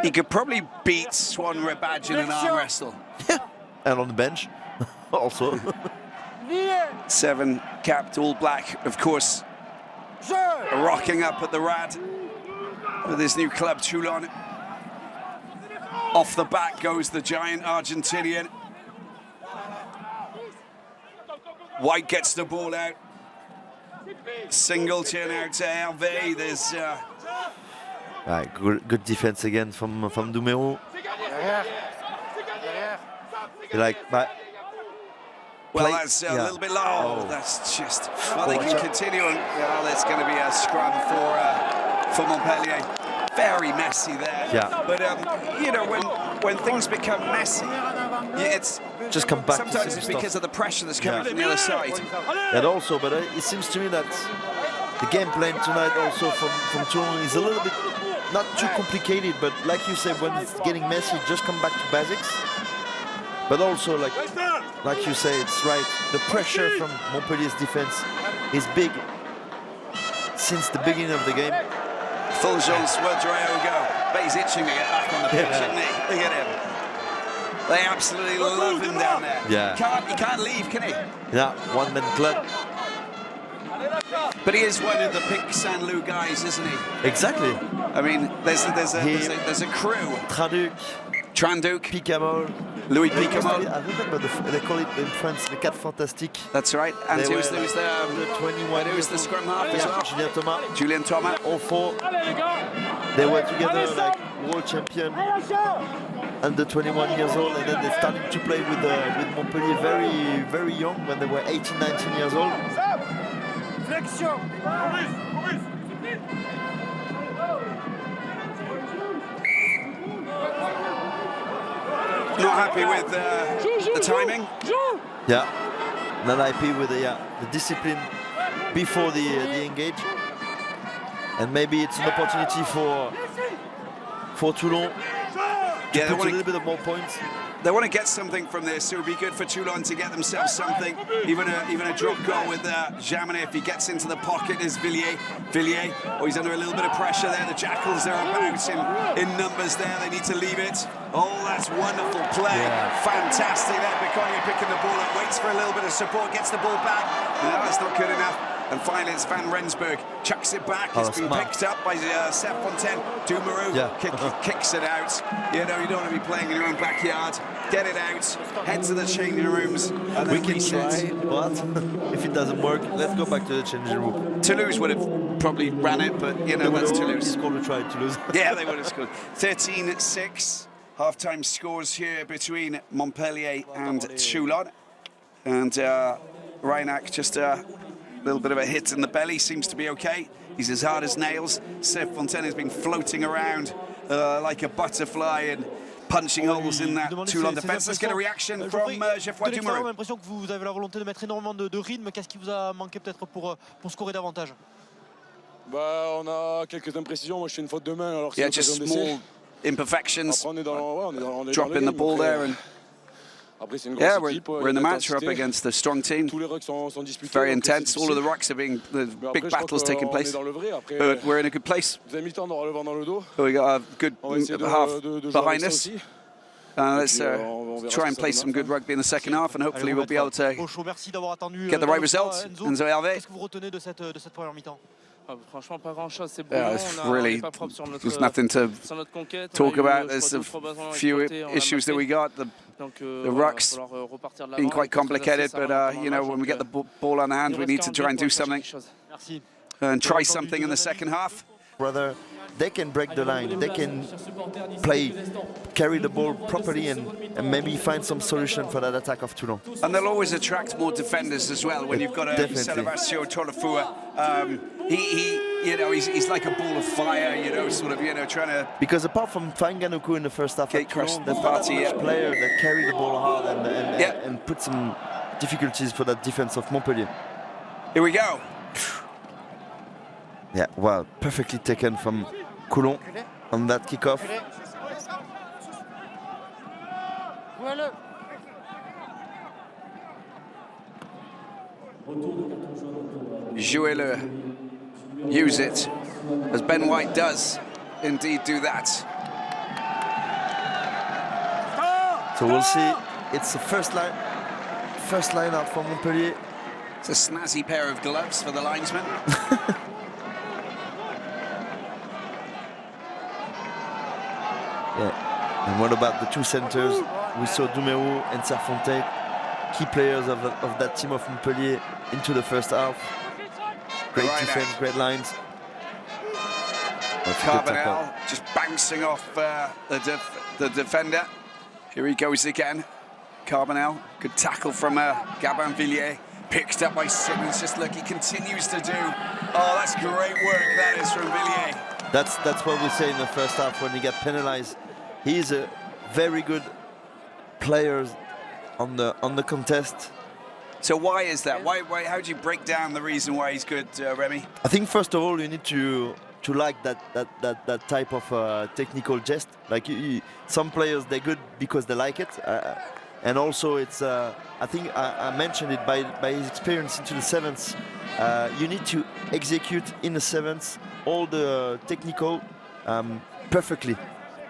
Speaker 1: He could probably beat Swan Rebadge in an arm wrestle.
Speaker 2: Yeah, and on the bench also.
Speaker 1: 7 capped All Black, of course, rocking up at the Rad with his new club, Toulon. Off the back goes the giant Argentinian. White gets the ball out. Singleton out to Hervé. There's...
Speaker 2: Right, good defense again from Duméo.
Speaker 1: Well, that's a little bit low. That's just... Well, they can continue on. Well, it's going to be a scrum for Montpellier. Very messy there.
Speaker 2: Yeah.
Speaker 1: But, you know, when things become messy, it's...
Speaker 2: Just come back.
Speaker 1: Sometimes it's because of the pressure that's coming from the other side.
Speaker 2: And also, but it seems to me that the game plan tonight also from Toulon is a little bit not too complicated, but like you said, when it's getting messy, just come back to basics. But also, like you say, it's right. The pressure from Montpellier's defense is big since the beginning of the game.
Speaker 1: Fulgence Ouedraogo, but he's itching to get back on the pitch, isn't he? Look at him. They absolutely love him down there.
Speaker 2: Yeah.
Speaker 1: He can't leave, can he?
Speaker 2: Yeah, one-man club.
Speaker 1: But he is one of the Pic Saint-Loup guys, isn't he?
Speaker 2: Exactly.
Speaker 1: I mean, there's a crew.
Speaker 2: Traduc,
Speaker 1: Tranduc.
Speaker 2: Picamol.
Speaker 1: Louis Picamol.
Speaker 2: I remember they call it in France the Quatre Fantastiques.
Speaker 1: That's right. And
Speaker 2: There
Speaker 1: who's
Speaker 2: was
Speaker 1: the
Speaker 2: 21
Speaker 1: who's the scrum half as well?
Speaker 2: Julien Thomas.
Speaker 1: Julian Thomas.
Speaker 2: All four. They were together like world champion under 21 years old, and then they started to play with Montpellier very young when they were 18, 19 years old.
Speaker 3: Flexion.
Speaker 1: Not happy with the timing.
Speaker 2: Yeah, not happy with the discipline before the engage, and maybe it's an opportunity for Toulon to put a little bit of more points.
Speaker 1: They want to get something from this. It would be good for Toulon to get themselves something. Even a drop goal with Jaminet. If he gets into the pocket, is Villiers. Oh, he's under a little bit of pressure there. The Jackals are about in numbers there. They need to leave it. Oh, that's wonderful play.
Speaker 2: Yeah.
Speaker 1: Fantastic there. Beconia picking the ball up, waits for a little bit of support, gets the ball back. No, that's not good enough. And finally, it's Van Rensburg. Chucks it back. It's been picked up by Seth Fontaine. Dumaru kicks it out. You know, you don't want to be playing in your own backyard. Get it out. Head to the changing rooms. And
Speaker 2: We can try, but if it doesn't work, let's go back to the changing room.
Speaker 1: Toulouse would have probably ran it, but, you know, that's Toulouse.
Speaker 2: Scored a try, Toulouse.
Speaker 1: Yeah, they would have scored. 13-6. Half-time scores here between Montpellier and Toulon. And Reinach just a little bit of a hit in the belly, seems to be okay. He's as hard as nails. Seth Fontaine has been floating around like a butterfly and punching holes in that Toulon defense. Let's get a reaction from Geoffroy Dumaru.
Speaker 5: J'ai l'impression que vous avez la volonté de mettre énormément de rythme. Qu'est-ce qui vous a manqué peut-être pour scorer davantage?
Speaker 6: Bah, on a quelques imprécisions. Moi, je fais une faute de main alors que c'est
Speaker 1: just small imperfections.
Speaker 6: on est dans
Speaker 1: dropping the ball there. And
Speaker 6: après, c'est une
Speaker 1: yeah,
Speaker 6: grosse équipe,
Speaker 1: we're in the match. We're up against a strong team.
Speaker 6: Tous les rucks sont disputés.
Speaker 1: Very intense. All of the rucks are being, the big battles taking place. But we're in a good place.
Speaker 6: Deuxième mi-temps, on aura le vent dans le dos.
Speaker 1: We got a good half behind us.
Speaker 6: Aussi.
Speaker 1: Let's try and play some good rugby in the second half, and hopefully we'll be able to get the right results. Enzo Hervé.
Speaker 5: Qu'est-ce que vous retenez de cette première mi-temps?
Speaker 7: Franchement, pas grand-chose. C'est
Speaker 1: Yeah, there's nothing to talk about. There's a few issues that we got. The rucks being quite complicated, but you know, when we get the ball on the hand, we need to try and do something and try something in the second half.
Speaker 2: Brother, they can break the line. They can carry the ball properly and maybe find some solution for that attack of Toulon.
Speaker 1: And they'll always attract more defenders as well when you've got a Salvatio Tolofua. You know, he's like a ball of fire, you know, sort of, you know, trying to...
Speaker 2: Because apart from Fanganuku in the first half,
Speaker 1: Kate crushed
Speaker 2: there's not much player that carry the ball hard and put some difficulties for that defense of Montpellier.
Speaker 1: Here we go.
Speaker 2: Yeah, well, perfectly taken from Coulon on that kickoff.
Speaker 1: Jouez-le. Use it, as Ben White does indeed do that.
Speaker 2: So we'll see. It's the first line out for Montpellier.
Speaker 1: It's a snazzy pair of gloves for the linesman.
Speaker 2: Yeah. And what about the two centers? We saw Dumeru and Serfontaine, key players of that team of Montpellier into the first half. Great defense, great lines.
Speaker 1: Carbonell just bouncing off the defender. Here he goes again. Carbonell, good tackle from Gabin Villiers. Picked up by Simmons. Just look, he continues to do. Oh, that's great work. That is from Villiers.
Speaker 2: That's what we say in the first half when he got penalized. He is a very good player on the contest.
Speaker 1: So why is that? Why? How do you break down the reason why he's good, Remy?
Speaker 2: I think first of all you need to like that type of technical jest. Like some players, they're good because they like it, and also it's. I think I mentioned it by his experience into the sevens. You need to execute in the sevens all the technical perfectly,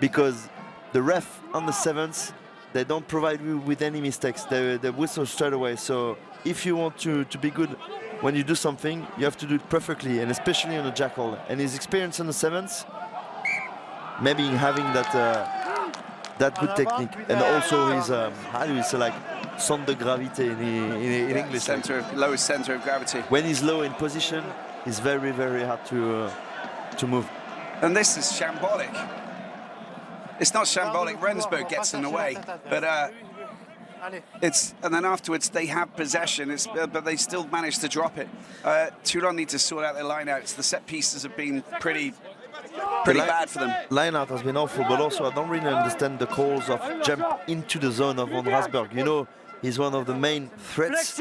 Speaker 2: because the ref on the sevens, they don't provide you with any mistakes. They whistle straight away. So if you want to be good when you do something, you have to do it perfectly, and especially on the jackal. And his experience on the sevens, maybe having that that good technique, and also his how do you say, like centre de gravité in English?
Speaker 1: Lowest center of gravity.
Speaker 2: When he's low in position, it's very hard to move.
Speaker 1: And this is shambolic. It's not shambolic. Rensburg gets in the way, but and then afterwards they have possession. But they still manage to drop it. Toulon need to sort out their lineouts. The set pieces have been pretty bad for them.
Speaker 2: Lineout has been awful, but also I don't really understand the calls of jump into the zone of Van Rensburg. You know, he's one of the main threats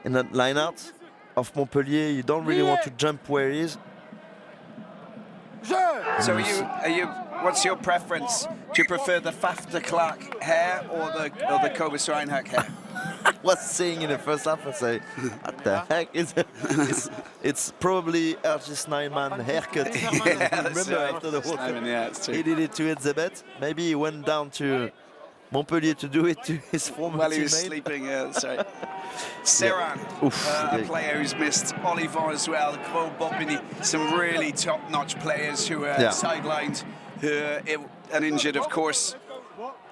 Speaker 2: in that lineout of Montpellier. You don't really want to jump where he is.
Speaker 1: So are you? What's your preference? Do you prefer the Faf de Klerk hair or the Cobus Reinhardt hair?
Speaker 2: I was saying in the first half, I say, what the heck is it? It's probably Ergis Nijman haircut. Remember after the World Cup, he did it to Elizabeth. Maybe he went down to Montpellier to do it to his former
Speaker 1: While
Speaker 2: teammate.
Speaker 1: he was sleeping, sorry. Serran, a player who's missed Olivon as well, Gros Bobigny, some really top-notch players who are sidelined, and injured, of course.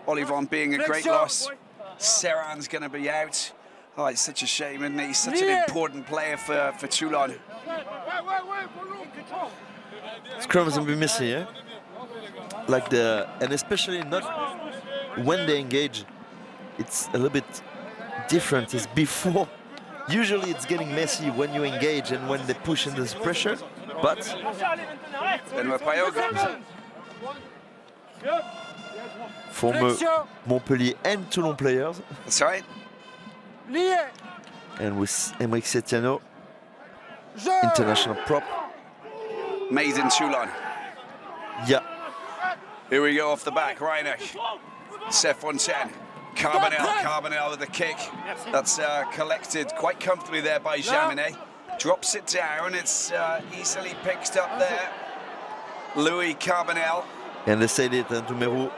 Speaker 1: Olivon being a great loss. Serran's going to be out. Oh, it's such a shame, isn't he? He's such an important player for Toulon.
Speaker 2: Scrums will be messy, eh? Like and especially not when they engage. It's a little bit different. It's before. Usually it's getting messy when you engage and when they push into this pressure. But former Montpellier and Toulon players.
Speaker 1: That's right.
Speaker 2: And with Emeric Setiano, international prop.
Speaker 1: Made in Toulon.
Speaker 2: Yeah.
Speaker 1: Here we go off the back. Reinach, Sefontaine, Carbonel with the kick. That's collected quite comfortably there by Jaminet. Drops it down. It's easily picked up there. Louis Carbonel.
Speaker 2: And they said it to Merou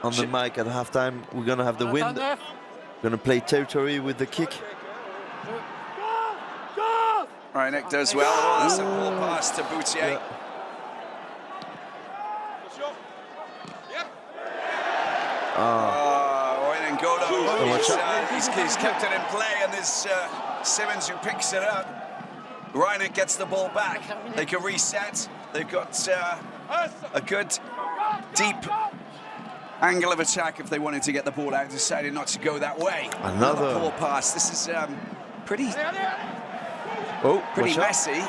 Speaker 2: on the mic at halftime. We're going to have the wind. Going to play territory with the kick.
Speaker 1: Reinach does well. Oh, that's a ball pass to Boutier. He's kept it in play, and there's Simmons who picks it up. Reinach gets the ball back. They can reset. They've got a good, deep angle of attack if they wanted to get the ball out. Decided not to go that way. Another ball pass. This is pretty messy.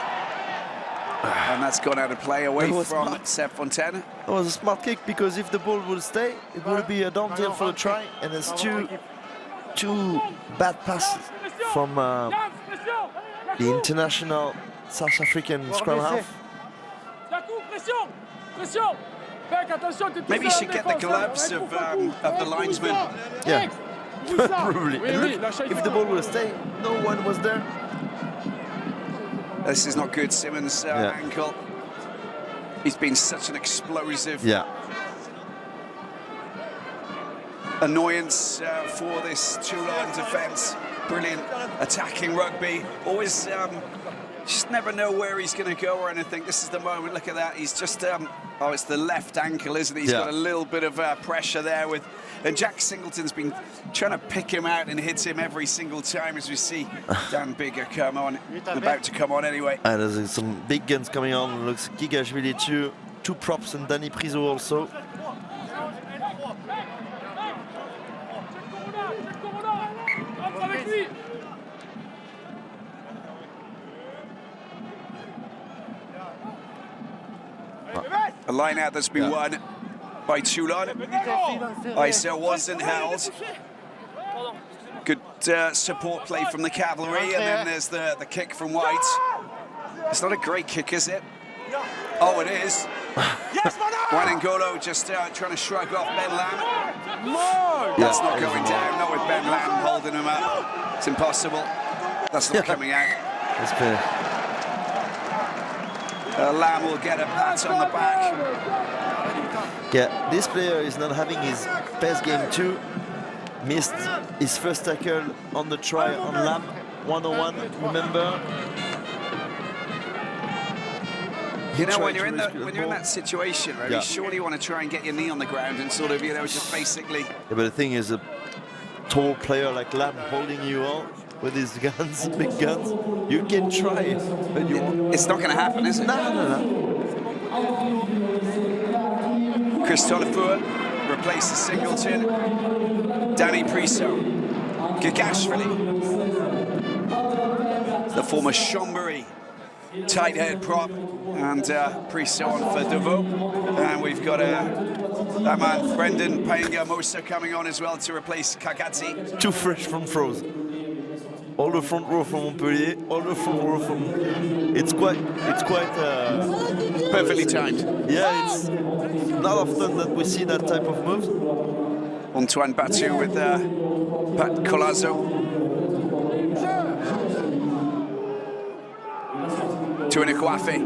Speaker 1: And that's gone out of play away from Sefontaine.
Speaker 2: It was a smart kick, because if the ball will stay, it will be a down deal for the try. And there's two bad passes from the international South African scrum half.
Speaker 1: Maybe you should get the gloves of the linesman.
Speaker 2: Yeah, probably. Look, if the ball will stay, no one was there.
Speaker 1: This is not good, Simmons' ankle. He's been such an explosive annoyance for this Toulon defence. Brilliant attacking rugby. Always just never know where he's going to go or anything. This is the moment. Look at that. He's just, oh, it's the left ankle, isn't it? He's got a little bit of pressure there with. And Jack Singleton's been trying to pick him out and hit him every single time, as we see Dan Bigger come on, about to come on anyway.
Speaker 2: And there's some big guns coming on. Looks Gigashvili, two props, and Danny Priso also.
Speaker 1: A line out that's been won by Toulon. ISO wasn't held. Good support play from the cavalry, and then there's the kick from White. It's not a great kick, is it? Oh, it is. Wanangolo just trying to shrug off Ben Lam. That's not going down, not with Ben Lam holding him up. It's impossible. That's not coming out.
Speaker 2: That's fair.
Speaker 1: Lam will get a pat on the back.
Speaker 2: Yeah, this player is not having his best game too. Missed his first tackle on the try on Lam, 101, remember?
Speaker 1: You know, when you're in that situation, right, you surely want to try and get your knee on the ground and sort of, you know, just basically.
Speaker 2: Yeah, but the thing is, a tall player like Lam holding you all with his guns, big guns, you can try, but
Speaker 1: it's not going to happen, is it?
Speaker 2: No.
Speaker 1: Chris Tolafua replaces Singleton. Danny Priso. Gagashvili. The former Chambéry tight head prop. And Priso on for Deveau. And we've got that man, Brendan Paenga-Mosa, coming on as well to replace Kagazi.
Speaker 2: 2 fresh front rows. All the front row from Montpellier, all the front row from... It's quite
Speaker 1: perfectly timed.
Speaker 2: Yeah, it's not often that we see that type of moves.
Speaker 1: Antoine Batu with Pat Colazo. Tuinikwafe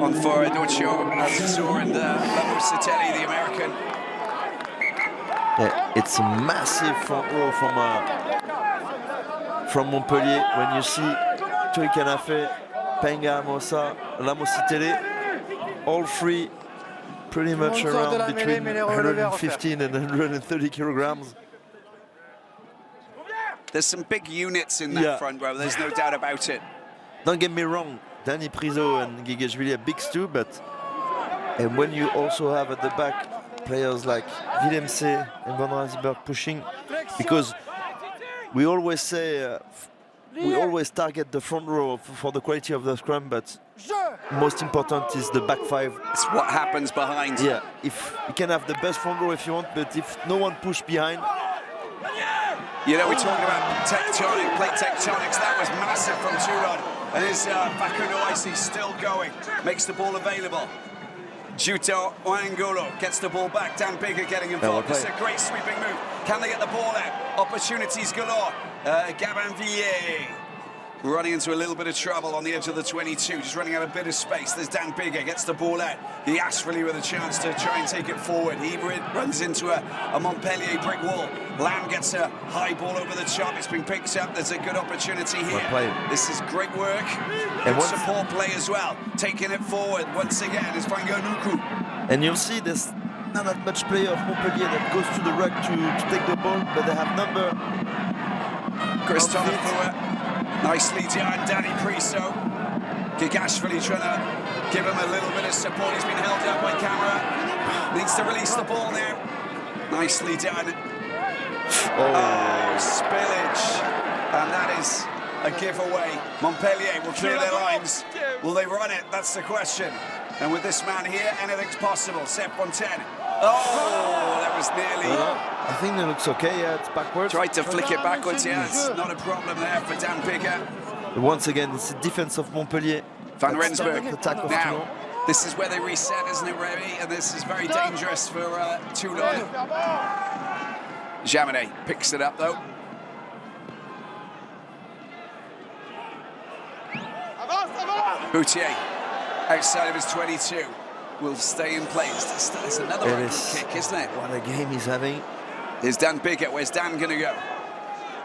Speaker 1: on for Docho Azizur and Lamositelli, the American.
Speaker 2: Yeah, it's a massive front row from Montpellier. When you see Tuinikwafe, Paenga-Mosa, Lamositelli, all three pretty much around between 115 and 130 kilograms.
Speaker 1: There's some big units in that front row, there's no doubt about it.
Speaker 2: Don't get me wrong, Danny Priso and Gagashvili are bigs too, and when you also have at the back players like Willem C and Van Rensburg pushing, because we always say we always target the front row for the quality of the scrum, but most important is the back five.
Speaker 1: It's what happens behind.
Speaker 2: Yeah, if you can have the best front row if you want, but if no one push behind.
Speaker 1: You know, we're talking about plate tectonics. That was massive from Toulon. And his Facundo Icy still going. Makes the ball available. Juto Oangolo gets the ball back. Dan Bigger getting involved. This is a great sweeping move. Can they get the ball out? Opportunities galore. Gabin Villiers running into a little bit of trouble on the edge of the 22, just running out a bit of space. There's Dan Bigger, gets the ball out. Gagashvili with a chance to try and take it forward. He runs into a Montpellier brick wall. Lamb gets a high ball over the top. It's been picked up. There's a good opportunity here. This is great work. And support play as well. Taking it forward once again is Frango Nuku.
Speaker 2: And you'll see there's not that much player of Montpellier that goes to the ruck to take the ball, but they have number.
Speaker 1: Chris Tolafua. Nicely done, Danny Priso. Gagashvili trying to give him a little bit of support. He's been held up by camera. Needs to release the ball now. Nicely done. Oh, spillage. And that is a giveaway. Montpellier will clear their lines. Will they run it? That's the question. And with this man here, anything's possible. Sep Fontaine. Oh, that was nearly...
Speaker 2: I think that looks okay, yeah, it's backwards.
Speaker 1: Tried to flick it backwards, yeah, it's not a problem there for Dan Bigger.
Speaker 2: Once again, it's the defense of Montpellier.
Speaker 1: Van Rensburg.
Speaker 2: Attack of
Speaker 1: now,
Speaker 2: Toulon.
Speaker 1: this is where they reset, isn't it, Remy? And this is very dangerous for Toulon. Jaminet picks it up, though. Boutier, outside of his 22. Will stay in place. It's another good kick, isn't it?
Speaker 2: What a game he's having.
Speaker 1: Here's Dan Bigger. Where's Dan going to go?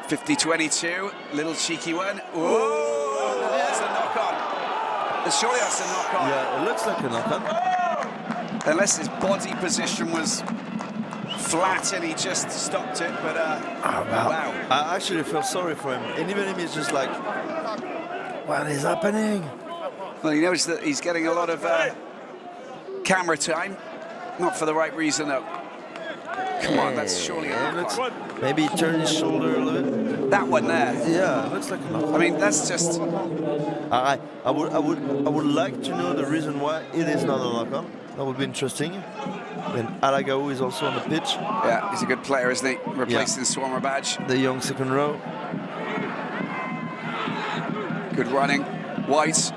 Speaker 1: 50-22. Little cheeky one. Oh, that's a knock-on. Surely that's a knock-on.
Speaker 2: Yeah, it looks like a knock-on.
Speaker 1: Unless his body position was flat and he just stopped it, but wow.
Speaker 2: I actually feel sorry for him. And even him is just like, what is happening?
Speaker 1: Well, he knows that he's getting a lot of camera time, not for the right reason though. Come on, that's surely a knock-on.
Speaker 2: Maybe he turned his shoulder a little bit.
Speaker 1: That one there.
Speaker 2: Yeah, it looks like a knock-on.
Speaker 1: I mean, that's just.
Speaker 2: I would like to know the reason why it is not a knock-on. That would be interesting. And Alagao is also on the pitch.
Speaker 1: Yeah, he's a good player, isn't he? Replacing Swarmer Badge.
Speaker 2: The young second row.
Speaker 1: Good running. White.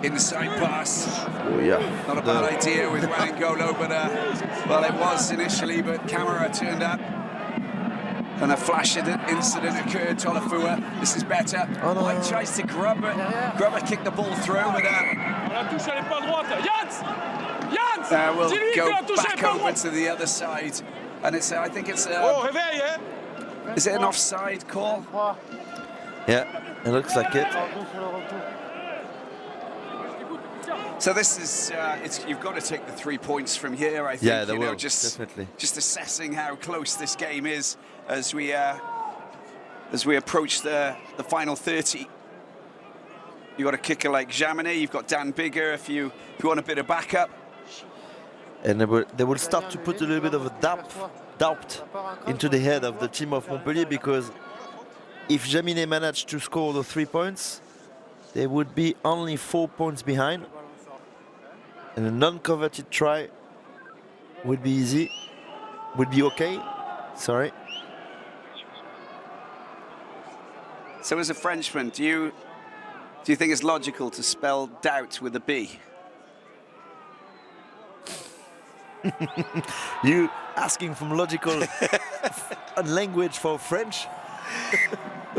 Speaker 1: Inside pass.
Speaker 2: Oh, yeah.
Speaker 1: Not a bad idea with Rangolo, but well, it was initially, but camera turned up. And a flash incident occurred. Tolafua, this is better. Oh, no. White tries to grub it. Grubber kicked the ball through, but we'll go back over to the other side. And it's, I think it's, is it an offside call?
Speaker 2: Yeah, it looks like it.
Speaker 1: So this is, you've got to take the 3 points from here, I think.
Speaker 2: Yeah,
Speaker 1: you know,
Speaker 2: definitely.
Speaker 1: Just assessing how close this game is as we approach the final 30. You've got a kicker like Jaminet, you've got Dan Bigger if you want a bit of backup.
Speaker 2: And they will start to put a little bit of a doubt into the head of the team of Montpellier, because if Jaminet managed to score the 3 points, they would be only 4 points behind. And a non-coveted try would be easy, would be okay. Sorry.
Speaker 1: So as a Frenchman, do you think it's logical to spell doubt with a B?
Speaker 2: You asking from logical language for French?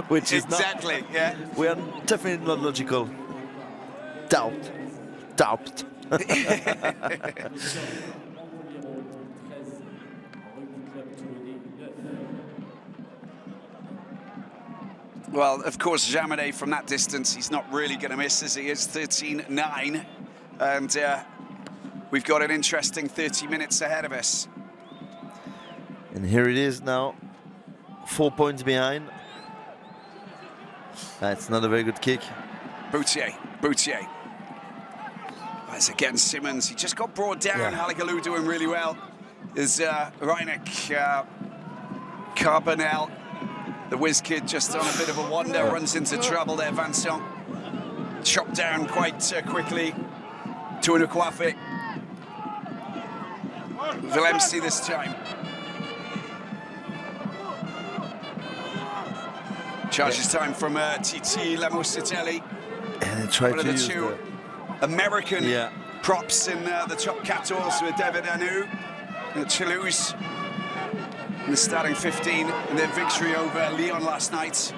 Speaker 2: Which is
Speaker 1: exactly,
Speaker 2: not,
Speaker 1: yeah.
Speaker 2: We are definitely not logical. Doubt.
Speaker 1: Well, of course, Jaminet from that distance, he's not really going to miss as he is 13-9. And we've got an interesting 30 minutes ahead of us.
Speaker 2: And here it is now, 4 points behind. That's not a very good kick.
Speaker 1: Boutier. As again, Simmons, he just got brought down.
Speaker 2: Yeah.
Speaker 1: Haligaloo doing really well. There's Reineck, Carbonell, the whiz kid just on a bit of a wander, runs into trouble there. Vincent chopped down quite quickly. Tunukwafik. Villemsi this time. Charges time from Titi Lamositelli.
Speaker 2: And they try
Speaker 1: One of
Speaker 2: to
Speaker 1: the
Speaker 2: use
Speaker 1: two American props in the top 14 with David Anou at Toulouse in the starting 15 in their victory over Lyon last night.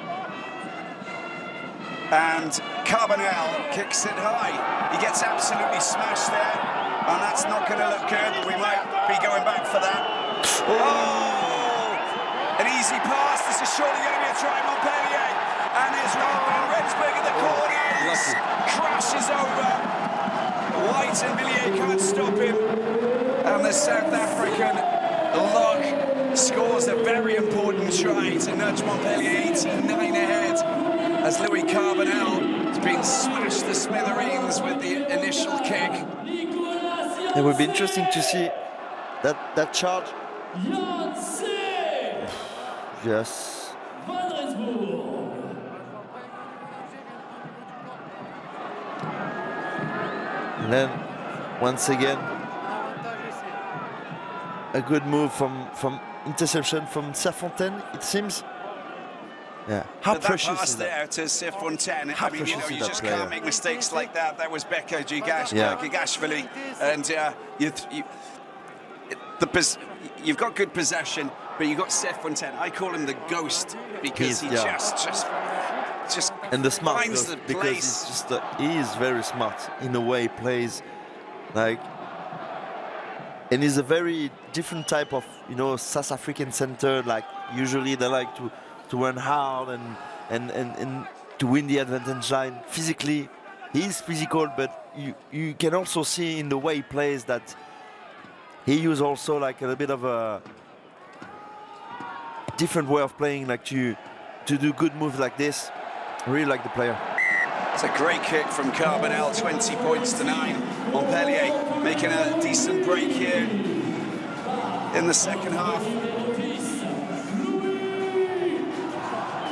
Speaker 1: And Carbonell kicks it high. He gets absolutely smashed there, and that's not going to look good. We might be going back for that. Oh! An easy pass. This is surely going to be a try, Montpellier. And there's Van Rensburg in the corner. Crashes over. White and Villiers can't stop him. And the South African Locke scores a very important try to nudge Montpellier 18-9 ahead, as Louis Carbonell has been smashed to smithereens with the initial kick.
Speaker 2: It would be interesting to see that charge. Yes. And then, once again, a good move from interception from Serfontaine, it seems. Yeah, how precious
Speaker 1: that pass
Speaker 2: is
Speaker 1: there to Serfontaine.
Speaker 2: How
Speaker 1: I mean, you know, you just
Speaker 2: player.
Speaker 1: can't make mistakes like that. That was Becca Gigashvili, and you've got good possession, but you got Serfontaine. I call him the ghost because he just
Speaker 2: and the smart
Speaker 1: finds the
Speaker 2: because
Speaker 1: place.
Speaker 2: he's just he is very smart in the way he plays, like, and he's a very different type of, you know, South African center. Like usually they like to run hard and to win the advantage line physically. He's physical, but you can also see in the way he plays that he uses also like a bit of a different way of playing, like to do good moves like this. I really like the player.
Speaker 1: It's a great kick from Carbonell, 20 points to 9. Montpellier making a decent break here in the second half.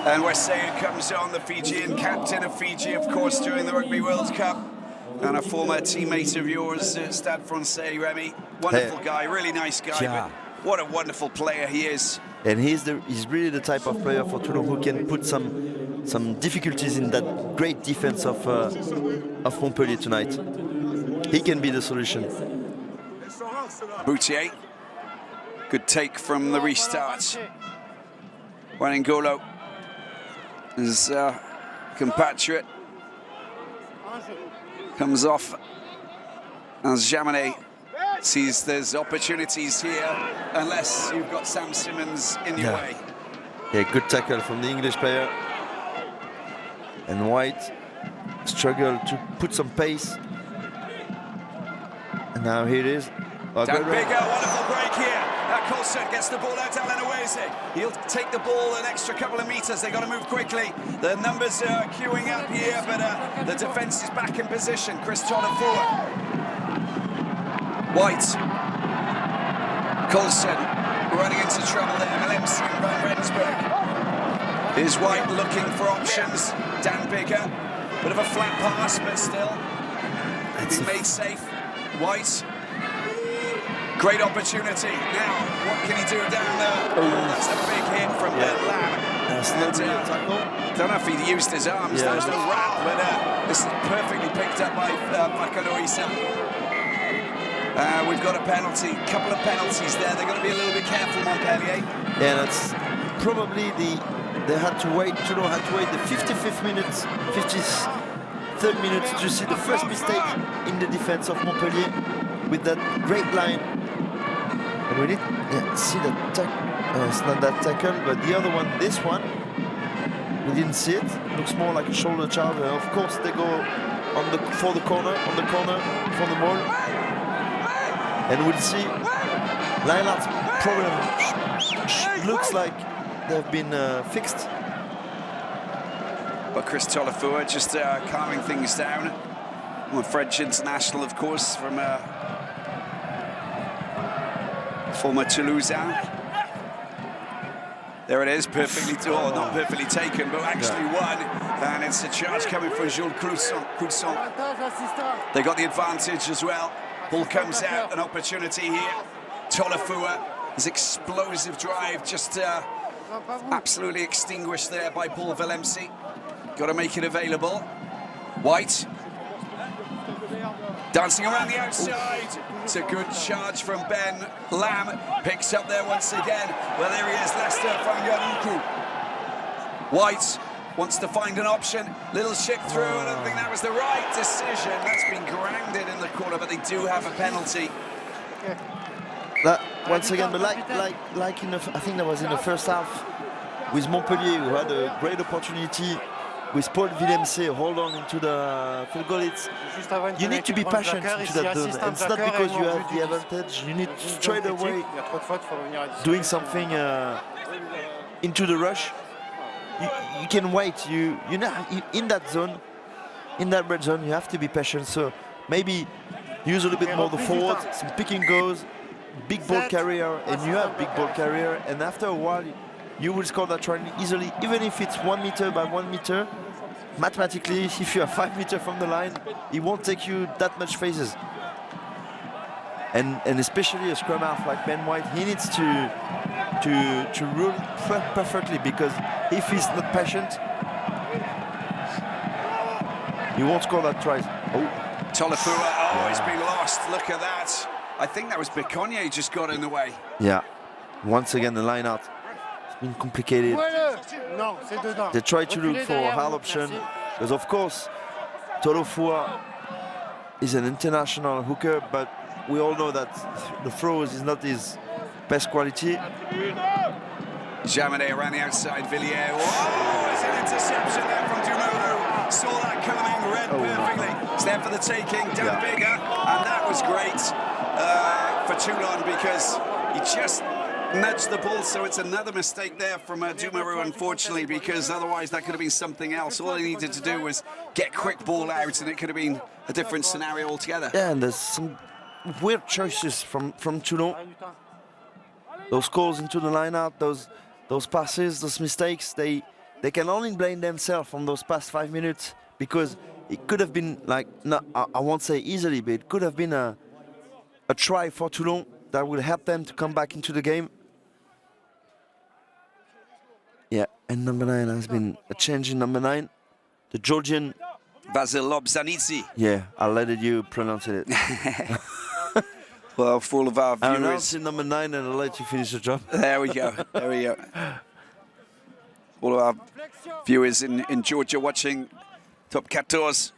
Speaker 1: And Wesaya comes on, the Fijian captain of Fiji, of course, during the Rugby World Cup. And a former teammate of yours, Stade Francais, Remy. Wonderful guy, really nice guy, but what a wonderful player he is.
Speaker 2: And he's really the type of player for Toulon who can put some difficulties in that great defense of Montpellier tonight. He can be the solution.
Speaker 1: Boutier, good take from the restart. Waningolo, his compatriot, comes off as Jaminet sees there's opportunities here, unless you've got Sam Simmons in your way.
Speaker 2: Yeah, good tackle from the English player. And White struggled to put some pace Now here it is.
Speaker 1: Dan Bigger, wonderful break here. Coulson gets the ball out, Alan Owese. He'll take the ball an extra couple of meters. They've got to move quickly. The numbers are queuing up here, but the defense is back in position. Chris Tollefort. White. Coulson running into trouble there. Valemsi and Van Rensburg. Here's White looking for options. Dan Bigger. Bit of a flat pass, but still. It's made safe. White. Great opportunity. Now, what can he do down there? Oh, that's a big hit from Lamb. Don't know if he used his arms. There was no wrap, but this is perfectly picked up by Fakaloisa. We've got a penalty, couple of penalties there. They've got to be a little bit careful, Montpellier.
Speaker 2: Yeah, that's probably they had to wait. Toulon had to wait the 55th minutes, 53rd minutes to see the first mistake in the defense of Montpellier with that great line. And we did see that it's not that tackle, but the other one, this one, we didn't see it. Looks more like a shoulder charge. Of course, they go for the corner from the ball. And we'll see Lailart's problem looks like they've been fixed.
Speaker 1: But Chris Tollefort just calming things down. Well, a French international, of course, from former Toulousain. There it is, perfectly, not perfectly taken, but actually won. And it's a charge coming from Jules Clousson. They got the advantage as well. Ball comes out, an opportunity here. Tollefort, his explosive drive, just absolutely extinguished there by Paul Valemsi. Got to make it available. White. Dancing around the outside. It's a good charge from Ben. Lamb picks up there once again. Well, there he is, Lester Fanganuku. White wants to find an option. Little chip through. I don't think that was the right decision. That's been grounded in the corner, but they do have a penalty.
Speaker 2: That, once again, but like in the, I think that was in the first half with Montpellier, who had a great opportunity with Paul Valemsi hold on into the field goal. You need to be patient into that zone. And it's not because you have the advantage. You need straight away doing something into the rush. You can wait. You know, in that zone, in that red zone, you have to be patient. So maybe use a little bit more the forward, some picking goes, big ball carrier, and you have big ball carrier. And after a while, you will score that try easily, even if it's 1 meter by 1 meter. Mathematically, if you are 5 meters from the line, it won't take you that much phases. And especially a scrum half like Ben White, he needs to rule perfectly, because if he's not patient, he won't score that try. Oh,
Speaker 1: Tollefort, he's been lost. Look at that. I think that was Beconnier just got in the way.
Speaker 2: Yeah, once again the line out. It's been complicated. They try to look for a hard option, because of course Tollefort is an international hooker, but we all know that the throws is not his best quality.
Speaker 1: Jaminet around the outside, Villiers. Oh, there's an interception there from Dumoulin. Saw that coming, read perfectly. It's there for the taking, Dan Bigger, and that was great for Toulon, because he just nudged the ball, so it's another mistake there from Dumoulin, unfortunately, because otherwise that could have been something else. All he needed to do was get quick ball out, and it could have been a different scenario altogether.
Speaker 2: Yeah, and there's some weird choices from Toulon. Those calls into the line-out, those passes, those mistakes, they can only blame themselves on those past 5 minutes, because it could have been like, I won't say easily, but it could have been a try for Toulon that will help them to come back into the game. Yeah, and number 9 has been a change in number 9. The Georgian
Speaker 1: Vasil Lobzanidze.
Speaker 2: Yeah, I'll let you pronounce it.
Speaker 1: Well, for all of our viewers.
Speaker 2: I'll announce in number 9 and I'll let you finish the job.
Speaker 1: There we go. There we go. All of our viewers in Georgia watching Top 14.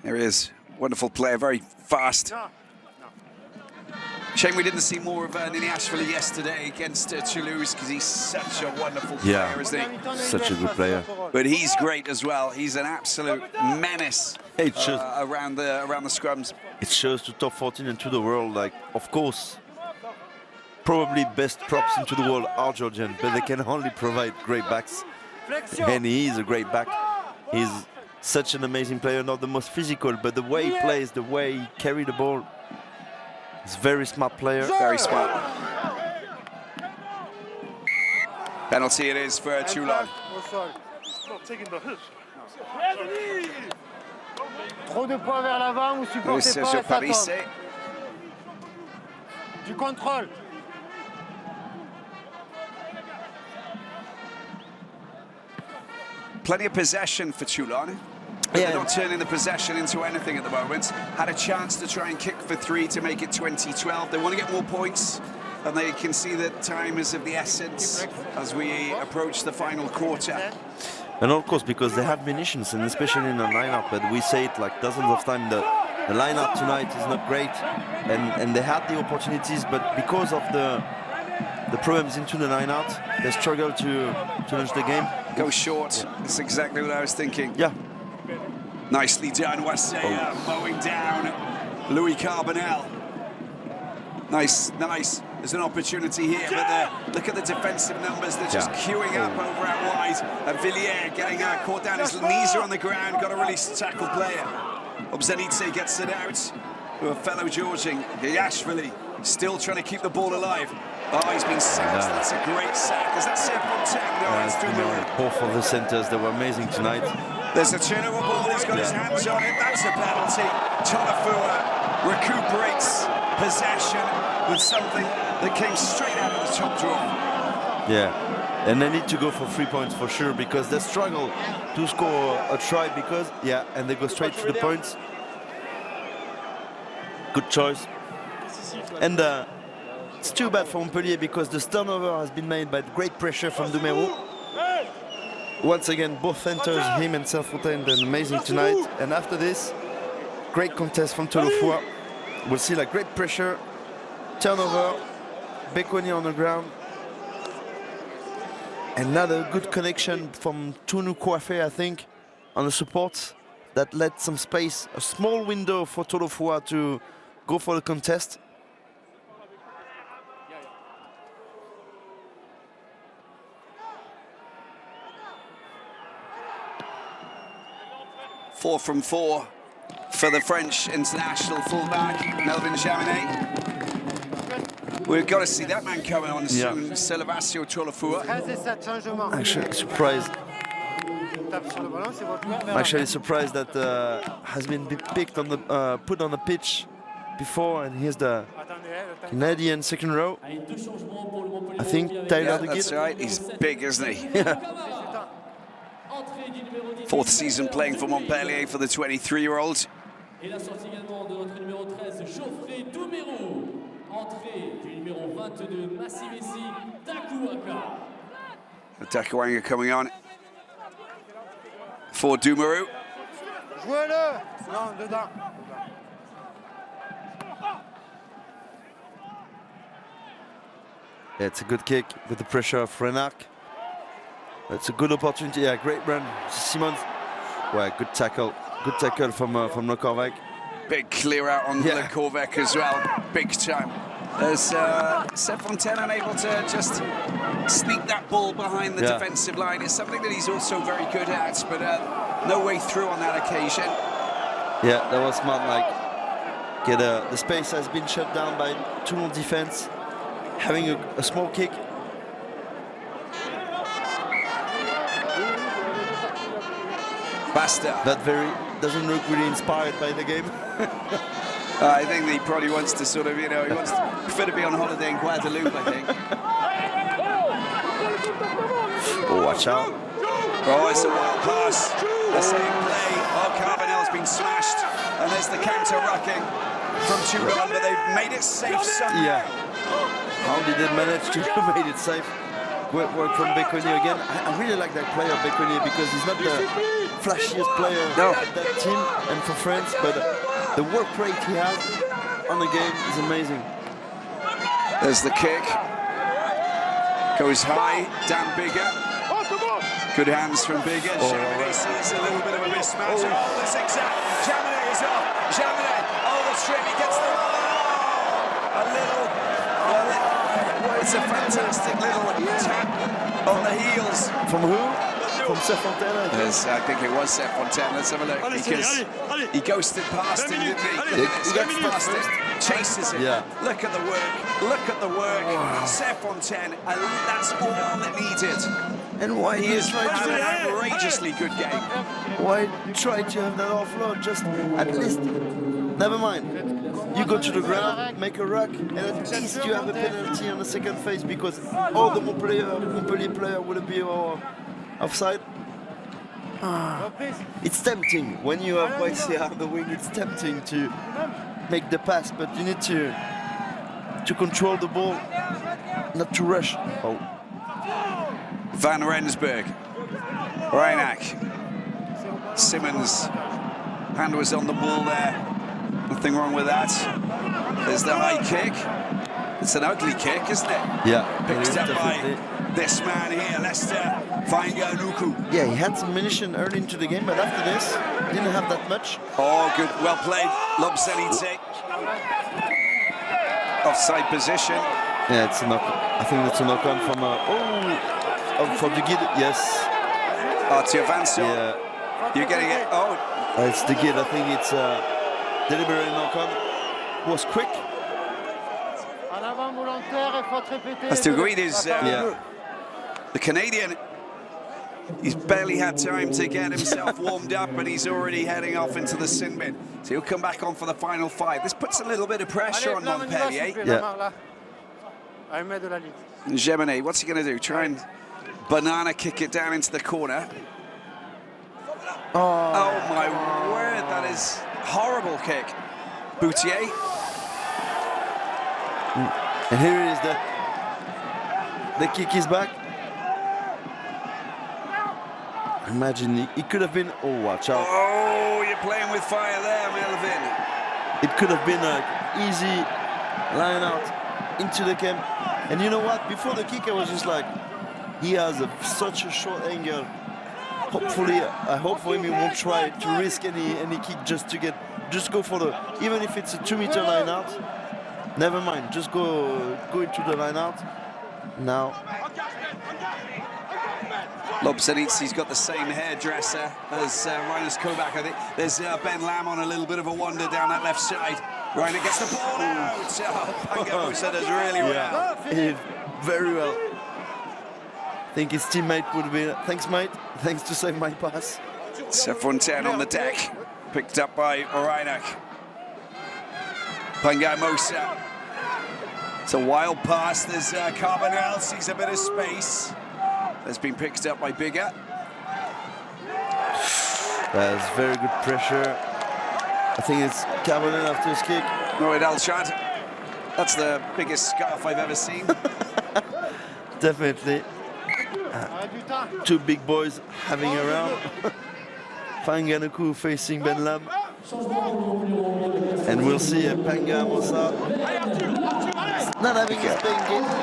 Speaker 1: There he is. Wonderful player, very fast. Shame we didn't see more of Niniashvili yesterday against Toulouse, because he's such a wonderful player, isn't he?
Speaker 2: Such a good player.
Speaker 1: But he's great as well. He's an absolute menace
Speaker 2: It shows
Speaker 1: around the scrums.
Speaker 2: It shows to top 14 and to the world. Like, of course, probably best props into the world are Georgian, but they can only provide great backs. And he is a great back. He's such an amazing player, not the most physical, but the way he plays, the way he carries the ball, he's a very smart player.
Speaker 1: Very smart. Penalty it is for Toulon.
Speaker 3: Trop de poids vers l'avant, vous supportez pas, ça tombe. Du contrôle.
Speaker 1: Plenty of possession for Toulon. They're not turning the possession into anything at the moment. Had a chance to try and kick for 3 to make it 20-12. They want to get more points, and they can see that time is of the essence as we approach the final quarter.
Speaker 2: And of course, because they have munitions, and especially in the lineup, but we say it like dozens of times, the lineup tonight is not great, and they had the opportunities, but because of the problems into the lineup, they struggle to launch the game.
Speaker 1: Go short, that's exactly what I was thinking.
Speaker 2: Yeah.
Speaker 1: Nicely done, Wasseya mowing down Louis Carbonell. Nice, nice. There's an opportunity here, but look at the defensive numbers. They're just queuing up over out wide. And Villiers getting caught down. His knees are on the ground. Got to release the tackle player. Obzanidze gets it out to a fellow Georgian. Gayashvili still trying to keep the ball alive. Oh, he's been sacked. That's a great sack. Is that Serfontaine? No, it's Dumoulin.
Speaker 2: Both of the centers, they were amazing tonight.
Speaker 1: There's a turnover ball. He's got his hands on it. That's a penalty. Tolofua recuperates possession with something that came straight out of the top drawer.
Speaker 2: Yeah, and they need to go for 3 points for sure, because they struggle to score a try because, and they go straight to the points. Good choice. And it's too bad for Montpellier because the turnover has been made by great pressure from Dumerou. Once again, both centers, him and Serfontaine, done amazing tonight. And after this, great contest from Tolofua. We'll see like great pressure, turnover, Bekoni on the ground. Another good connection from Tunu Kouafé, I think, on the support that led some space, a small window for Tolofua to go for the contest.
Speaker 1: Four from 4 for the French international fullback, Melvin Jaminet. We've got to see that man coming on soon, Salvatio Tolofua.
Speaker 2: Actually surprised. Actually surprised that has been picked on the put on the pitch before, and here's the Canadian second row. I think Tyler the
Speaker 1: that's right. He's big, isn't he? Fourth season playing for Montpellier for the 23-year-old.
Speaker 8: Et la sortie également de notre numéro 13, Geoffrey Dumerou. Entrée du numéro 22, Massimesi Dakuaka.
Speaker 1: Dakuanga coming on for Dumerou.
Speaker 3: Jouez-le! Non, dedans.
Speaker 2: Yeah, it's a good kick with the pressure of Renard. It's a good opportunity. Yeah, great run. Simons. Well, good tackle. Good tackle from Lekorvec.
Speaker 1: Big clear out on Lekorvec as well. Big time. There's Serfontaine unable to just sneak that ball behind the defensive line. It's something that he's also very good at, but no way through on that occasion.
Speaker 2: Yeah, that was smart. Like, the space has been shut down by Toulon defense. Having a small kick.
Speaker 1: Basta.
Speaker 2: That doesn't look really inspired by the game.
Speaker 1: I think he probably wants to sort of, he wants to prefer to be on holiday in Guadeloupe, I think.
Speaker 2: Oh, watch out.
Speaker 1: Oh, it's a wild pass. The same play. Oh, Carbonell's been smashed. And there's the counter-rucking from Toulon, but they've made it safe somehow.
Speaker 2: Yeah. How did they manage to make it safe? Great work from Bekoni again. I really like that player, Bekoni, because he's not the flashiest player of that team and for France, but the work rate he has on the game is amazing.
Speaker 1: There's the kick. Goes high, Dan Bigger. Good hands from Bigger. Jaminet sees a little bit of a mismatch. Oh, the zigzag. Jaminet is off. Jaminet. Oh, the trim. He gets the a little. It's a fantastic little tap on the heels.
Speaker 2: From who? From Serfontaine.
Speaker 1: Yes, I think it was Serfontaine. Let's have a look. Because he ghosted past him, didn't he? He gets past him, chases him.
Speaker 2: Yeah.
Speaker 1: Look at the work. Look at the work. Wow. Serfontaine, that's all that needed.
Speaker 2: And why
Speaker 1: he is having an outrageously good game.
Speaker 2: Why try to have that offload? Just at least, never mind. You go to the ground, make a ruck, and at least you have a penalty on the second phase because all the Montpellier player will be offside. It's tempting when you have YCR on the wing. It's tempting to make the pass, but you need to control the ball, not to rush. Oh.
Speaker 1: Van Rensburg, Reinach, Simmons, hand was on the ball there. Nothing wrong with that. There's the high kick. It's an ugly kick, isn't it?
Speaker 2: Yeah.
Speaker 1: Picked up by this man here, Lester Fainganuku.
Speaker 2: Yeah, he had some munition early into the game, but after this, he didn't have that much.
Speaker 1: Oh, good. Well played. Lobsenite. Offside position.
Speaker 2: Yeah, it's a knock. I think that's a knock-on from from the Guide. Yes.
Speaker 1: Tiavanso.
Speaker 2: Yeah.
Speaker 1: You're getting it. Oh.
Speaker 2: It's the Guide. I think it's deliberate knock-on. Was quick.
Speaker 1: As to Guide is the Canadian. He's barely had time to get himself warmed up and he's already heading off into the sin bin. So he'll come back on for the final 5. This puts a little bit of pressure on Montpellier.
Speaker 2: Yeah.
Speaker 1: Jaminet, what's he going to do? Try and banana kick it down into the corner. Oh my word, that is horrible kick. Boutier.
Speaker 2: And here it is, the kick is back. Imagine, it could have been, oh, watch out.
Speaker 1: Oh, you're playing with fire there, Melvin.
Speaker 2: It could have been an easy line out into the camp. And you know what, before the kick, I was just like, he has such a short angle. Hopefully, I hope for him he won't try to risk any kick just go for the, even if it's a 2-meter line out, never mind, just go into the line out. Now.
Speaker 1: Lobsenitsy's got the same hairdresser as Reiners Kobach. I think there's Ben Lam on a little bit of a wander down that left side. Reiner gets the ball out. Pangamusa does really well.
Speaker 2: He did very well. I think his teammate would be, thanks mate, thanks to save my pass.
Speaker 1: Serfontaine on the deck, picked up by Reinach. Pangamusa. It's a wild pass. There's Carbonell, sees a bit of space. Has been picked up by Bigger.
Speaker 2: That's very good pressure. I think it's Carbonell after his kick.
Speaker 1: Norid Al-Shad. That's the biggest scarf I've ever seen.
Speaker 2: Definitely. Two big boys having a round. Fanganuku facing Ben Lam. And we'll see Pangamusa not having his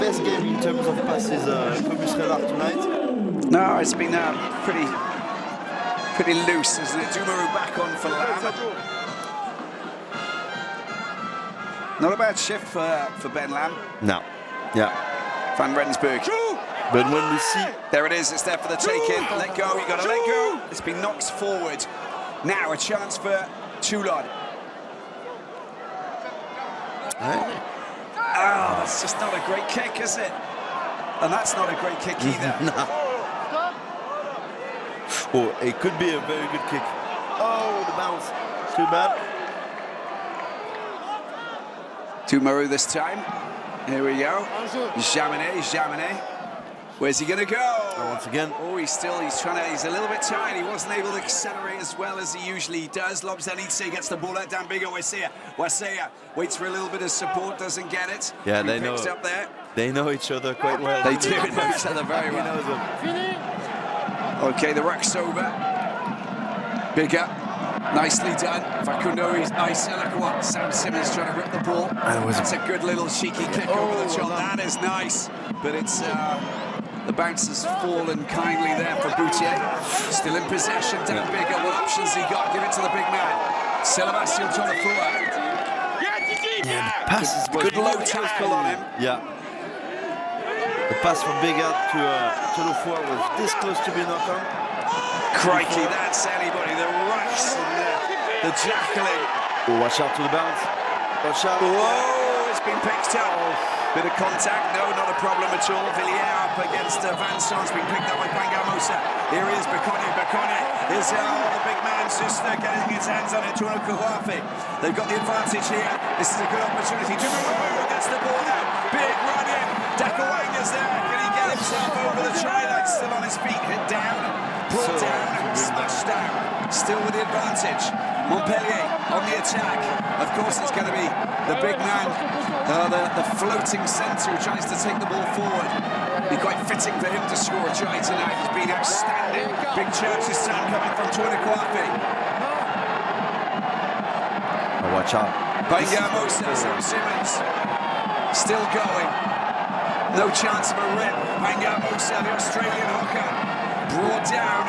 Speaker 2: best game in terms of passes tonight.
Speaker 1: No, it's been pretty loose, isn't it? Dumaru back on for Lam. Not a bad shift for Ben Lam.
Speaker 2: No. Yeah.
Speaker 1: Van Rensburg.
Speaker 2: But when we see...
Speaker 1: There it is, it's there for the take-in. Let go, you got to let go. It's been knocked forward. Now a chance for Toulon. Oh, that's just not a great kick, is it? And that's not a great kick either.
Speaker 2: No. Oh, it could be a very good kick. Oh, the bounce. Too bad.
Speaker 1: Dumaru this time. Here we go. Jaminet. Where's he going to go?
Speaker 2: Once again.
Speaker 1: Oh, he's a little bit tired. He wasn't able to accelerate as well as he usually does. Lobsenitse gets the ball out down bigger. Wasea waits for a little bit of support, doesn't get it.
Speaker 2: Yeah, they know.
Speaker 1: Up there.
Speaker 2: They know each other quite well.
Speaker 1: They do know each other very well.
Speaker 2: He knows them.
Speaker 1: Okay, the ruck's over. Bigger. Nicely done. Facundo is nice. Look at what Sam Simmons trying to rip the ball. That's a good little cheeky kick over the top. That is nice. But it's the bounce has fallen kindly there for Boutier. Still in possession, Dan Bigger. What options he got? Give it to the big man. Sebastian on the floor.
Speaker 2: Yeah, the pass is
Speaker 1: good low tackle on him.
Speaker 2: Yeah. The pass from Bigger to the floor was this close to be knocked on.
Speaker 1: Crikey, that's anybody. The rush and the jackling.
Speaker 2: Oh, watch out to the bounce. Watch out.
Speaker 1: Whoa, it's been picked up. Bit of contact, no, not a problem at all. Villiers up against Vincent's been picked up by Pangamosa. Here is Bekone. Here's the big man, Susna, getting his hands on it. Toulon Kouafi. They've got the advantage here. This is a good opportunity. Dumaru gets the ball now. Big run in. Dakowanga's there. Can he get himself over the try line? Still on his feet. Hit down. Brought down. Smashed down. Still with the advantage. Montpellier on the attack. Of course, it's going to be the big man, the floating centre who tries to take the ball forward. Be quite fitting for him to score a try tonight. He's been outstanding. Big chance this time coming from Toulon Kouafi.
Speaker 2: Oh, watch out.
Speaker 1: Pangamosa, Sam Simmons, still going. No chance of a rip. Pangamosa, the Australian hooker, brought down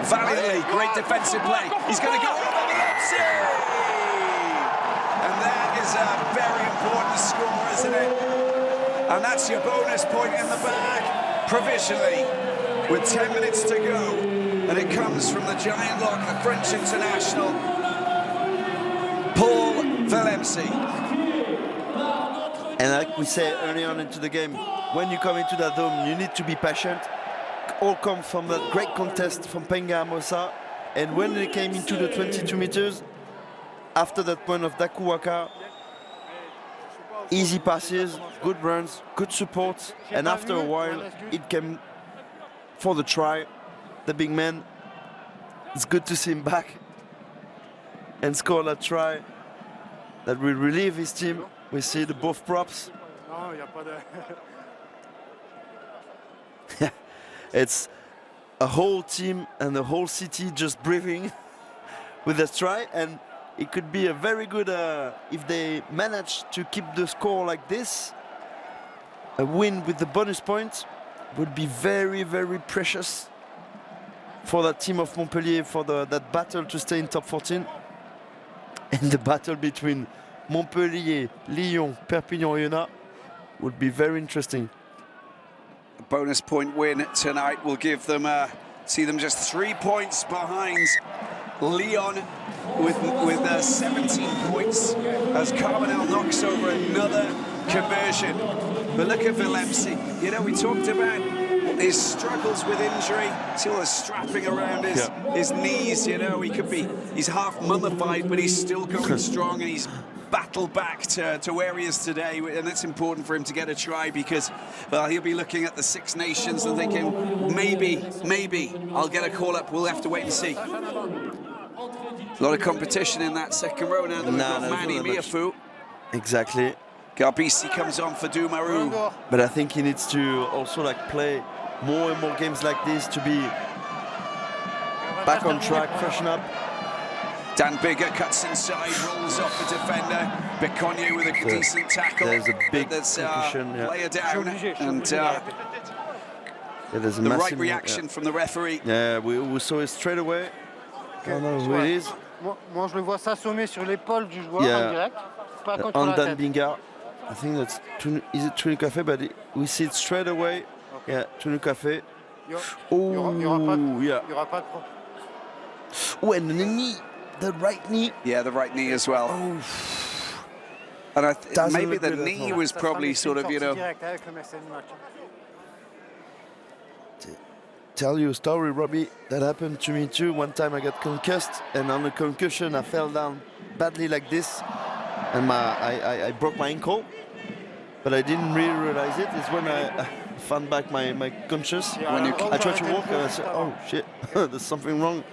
Speaker 1: valiantly. Great defensive play. He's going to go over the and that is a very important score, isn't it? And that's your bonus point in the bag, provisionally, with 10 minutes to go. And it comes from the giant lock, the French international, Paul Villemcy.
Speaker 2: And like we said early on into the game, when you come into that dome, you need to be patient. All come from that great contest from Pangamosa. And when they came into the 22 meters, after that point of Dakuwaka, easy passes, good runs, good support, and after a while, it came for the try. The big man, it's good to see him back and score that try that will relieve his team. We see the both props. It's a whole team and the whole city just breathing with that try, and it could be a very good, if they manage to keep the score like this, a win with the bonus point would be very, very precious for that team of Montpellier, for that battle to stay in top 14. And the battle between Montpellier, Lyon, Perpignan, Yona would be very interesting.
Speaker 1: A bonus point win tonight will give them, see them just 3 points behind Lyon with 17 points as Carbonell knocks over another conversion. But look at Villemcy. You know, we talked about his struggles with injury. See all the strapping around his knees, you know. He's half mummified, but he's still going strong, and he's battled back to where he is today. And it's important for him to get a try because, well, he'll be looking at the Six Nations and thinking, maybe I'll get a call up. We'll have to wait and see. A lot of competition in that second row now. We've got Manny Miafu.
Speaker 2: Exactly.
Speaker 1: Garbisi comes on for Dumaru.
Speaker 2: But I think he needs to also play more and more games like this to be back on track, freshen up.
Speaker 1: Dan Bigger cuts inside, rolls off the defender. Bekone with a decent tackle.
Speaker 2: There's a big concussion,
Speaker 1: player down, and
Speaker 2: there's a
Speaker 1: the right reaction from the referee.
Speaker 2: Yeah, we saw it straight away. I don't know who it is.
Speaker 3: Moi, je le vois s'assommer sur l'épaule du joueur en direct, pas contre la
Speaker 2: Dan
Speaker 3: tête.
Speaker 2: Binga. I think that's is it Toulon Café, but we see it straight away. Okay. Yeah, Toulon Café. Oh, yeah. Oh, and the knee, the right knee.
Speaker 1: Yeah, the right knee as well.
Speaker 2: Oh.
Speaker 1: And maybe the knee was probably sort of, you know.
Speaker 2: Tell you a story, Robbie, that happened to me too. One time I got concussed, and on the concussion I fell down badly like this, and I broke my ankle, but I didn't really realize it. It's when I found back my conscious. I tried to walk and I said, oh shit, there's something wrong.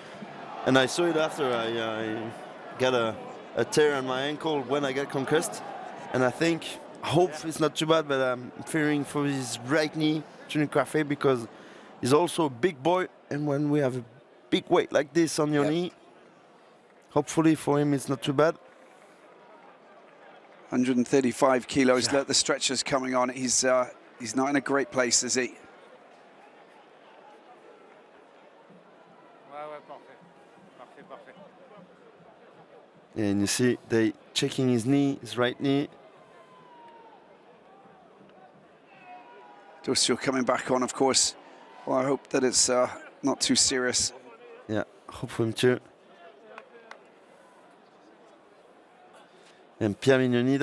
Speaker 2: And I saw it after I got a tear on my ankle when I got concussed. And I hope it's not too bad, but I'm fearing for his right knee, Toulon Café, because he's also a big boy, and when we have a big weight like this on your knee, hopefully for him it's not too bad.
Speaker 1: 135 kilos. Look, the stretcher's coming on. He's not in a great place, is he?
Speaker 3: ouais, parfait. Parfait, parfait.
Speaker 2: And you see they checking his knee, his right knee.
Speaker 1: Dossio coming back on, of course. Well, I hope that it's not too serious.
Speaker 2: Yeah, hope for him too. And Pierre Mignoni,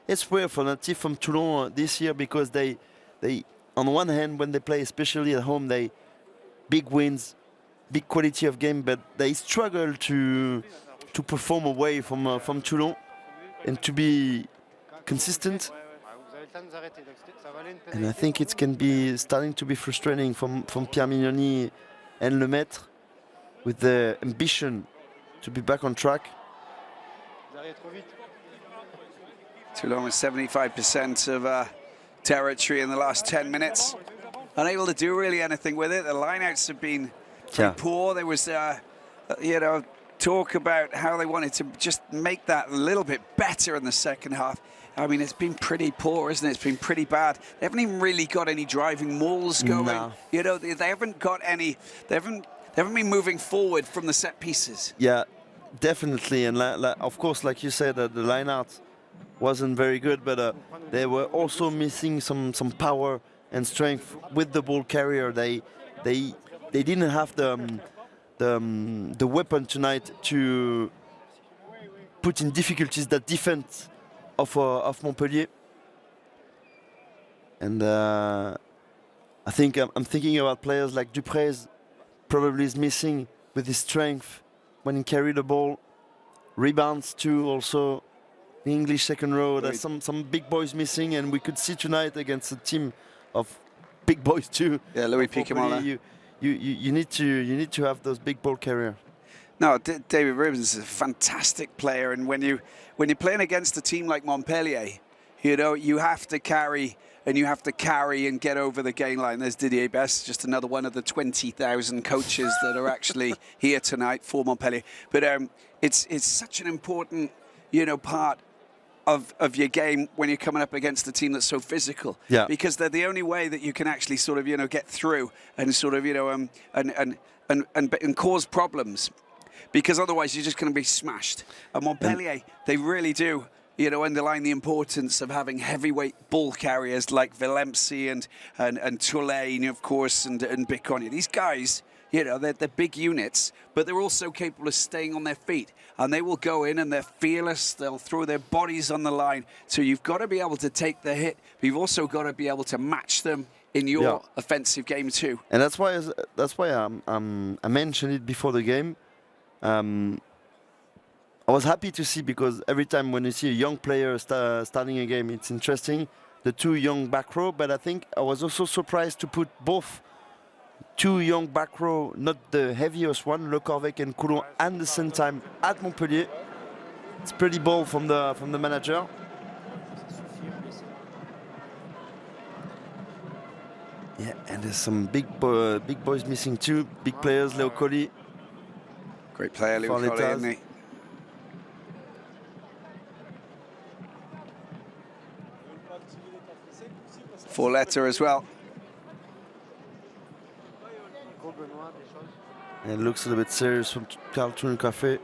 Speaker 2: it's weird for a team from Toulon this year because they on one hand when they play, especially at home, they big wins, big quality of game, but they struggle to perform away from Toulon and to be consistent. And I think it can be starting to be frustrating from Pierre Mignoni and Lemaitre with the ambition to be back on track.
Speaker 1: Toulon with 75% of territory in the last 10 minutes. Unable to do really anything with it. The lineouts have been poor. There was, talk about how they wanted to just make that a little bit better in the second half. I mean, it's been pretty poor, isn't it? It's been pretty bad. They haven't even really got any driving mauls going. No. You know, they haven't got any. They haven't been moving forward from the set pieces.
Speaker 2: Yeah, definitely. And of course, like you said, the lineout wasn't very good, but they were also missing some power and strength with the ball carrier. They didn't have the weapon tonight to put in difficulties that defense of Montpellier. And I think I'm thinking about players like Duprez probably is missing with his strength when he carried the ball. Rebounds too also. The English second row, there's some big boys missing, and we could see tonight against a team of big boys too.
Speaker 1: Yeah, Louis Piquemont.
Speaker 2: You need to have those big ball carriers.
Speaker 1: No, David Rubens is a fantastic player, and when you're playing against a team like Montpellier, you know you have to carry and get over the gain line. There's Didier Best, just another one of the 20,000 coaches that are actually here tonight for Montpellier. But it's such an important part of your game when you're coming up against a team that's so physical.
Speaker 2: Yeah.
Speaker 1: Because they're the only way that you can actually sort of get through and sort of and cause problems. Because otherwise you're just going to be smashed. And Montpellier, they really do, underline the importance of having heavyweight ball carriers like Villemcy and Toulon, of course, and Biconia. These guys, they're big units, but they're also capable of staying on their feet. And they will go in and they're fearless. They'll throw their bodies on the line. So you've got to be able to take the hit, but you've also got to be able to match them in your offensive game too.
Speaker 2: And that's why I mentioned it before the game. I was happy to see, because every time when you see a young player starting a game, it's interesting. The two young back row, but I think I was also surprised to put both two young back row, not the heaviest one, Le Corvec and Coulon, at the same time at Montpellier. It's pretty bold from the manager. Yeah, and there's some big boys missing too. Big players, Leo Colli.
Speaker 1: Great player, Leo Colli, isn't he? Four-letter as well.
Speaker 2: And it looks a little bit serious from Carl Toulon Café.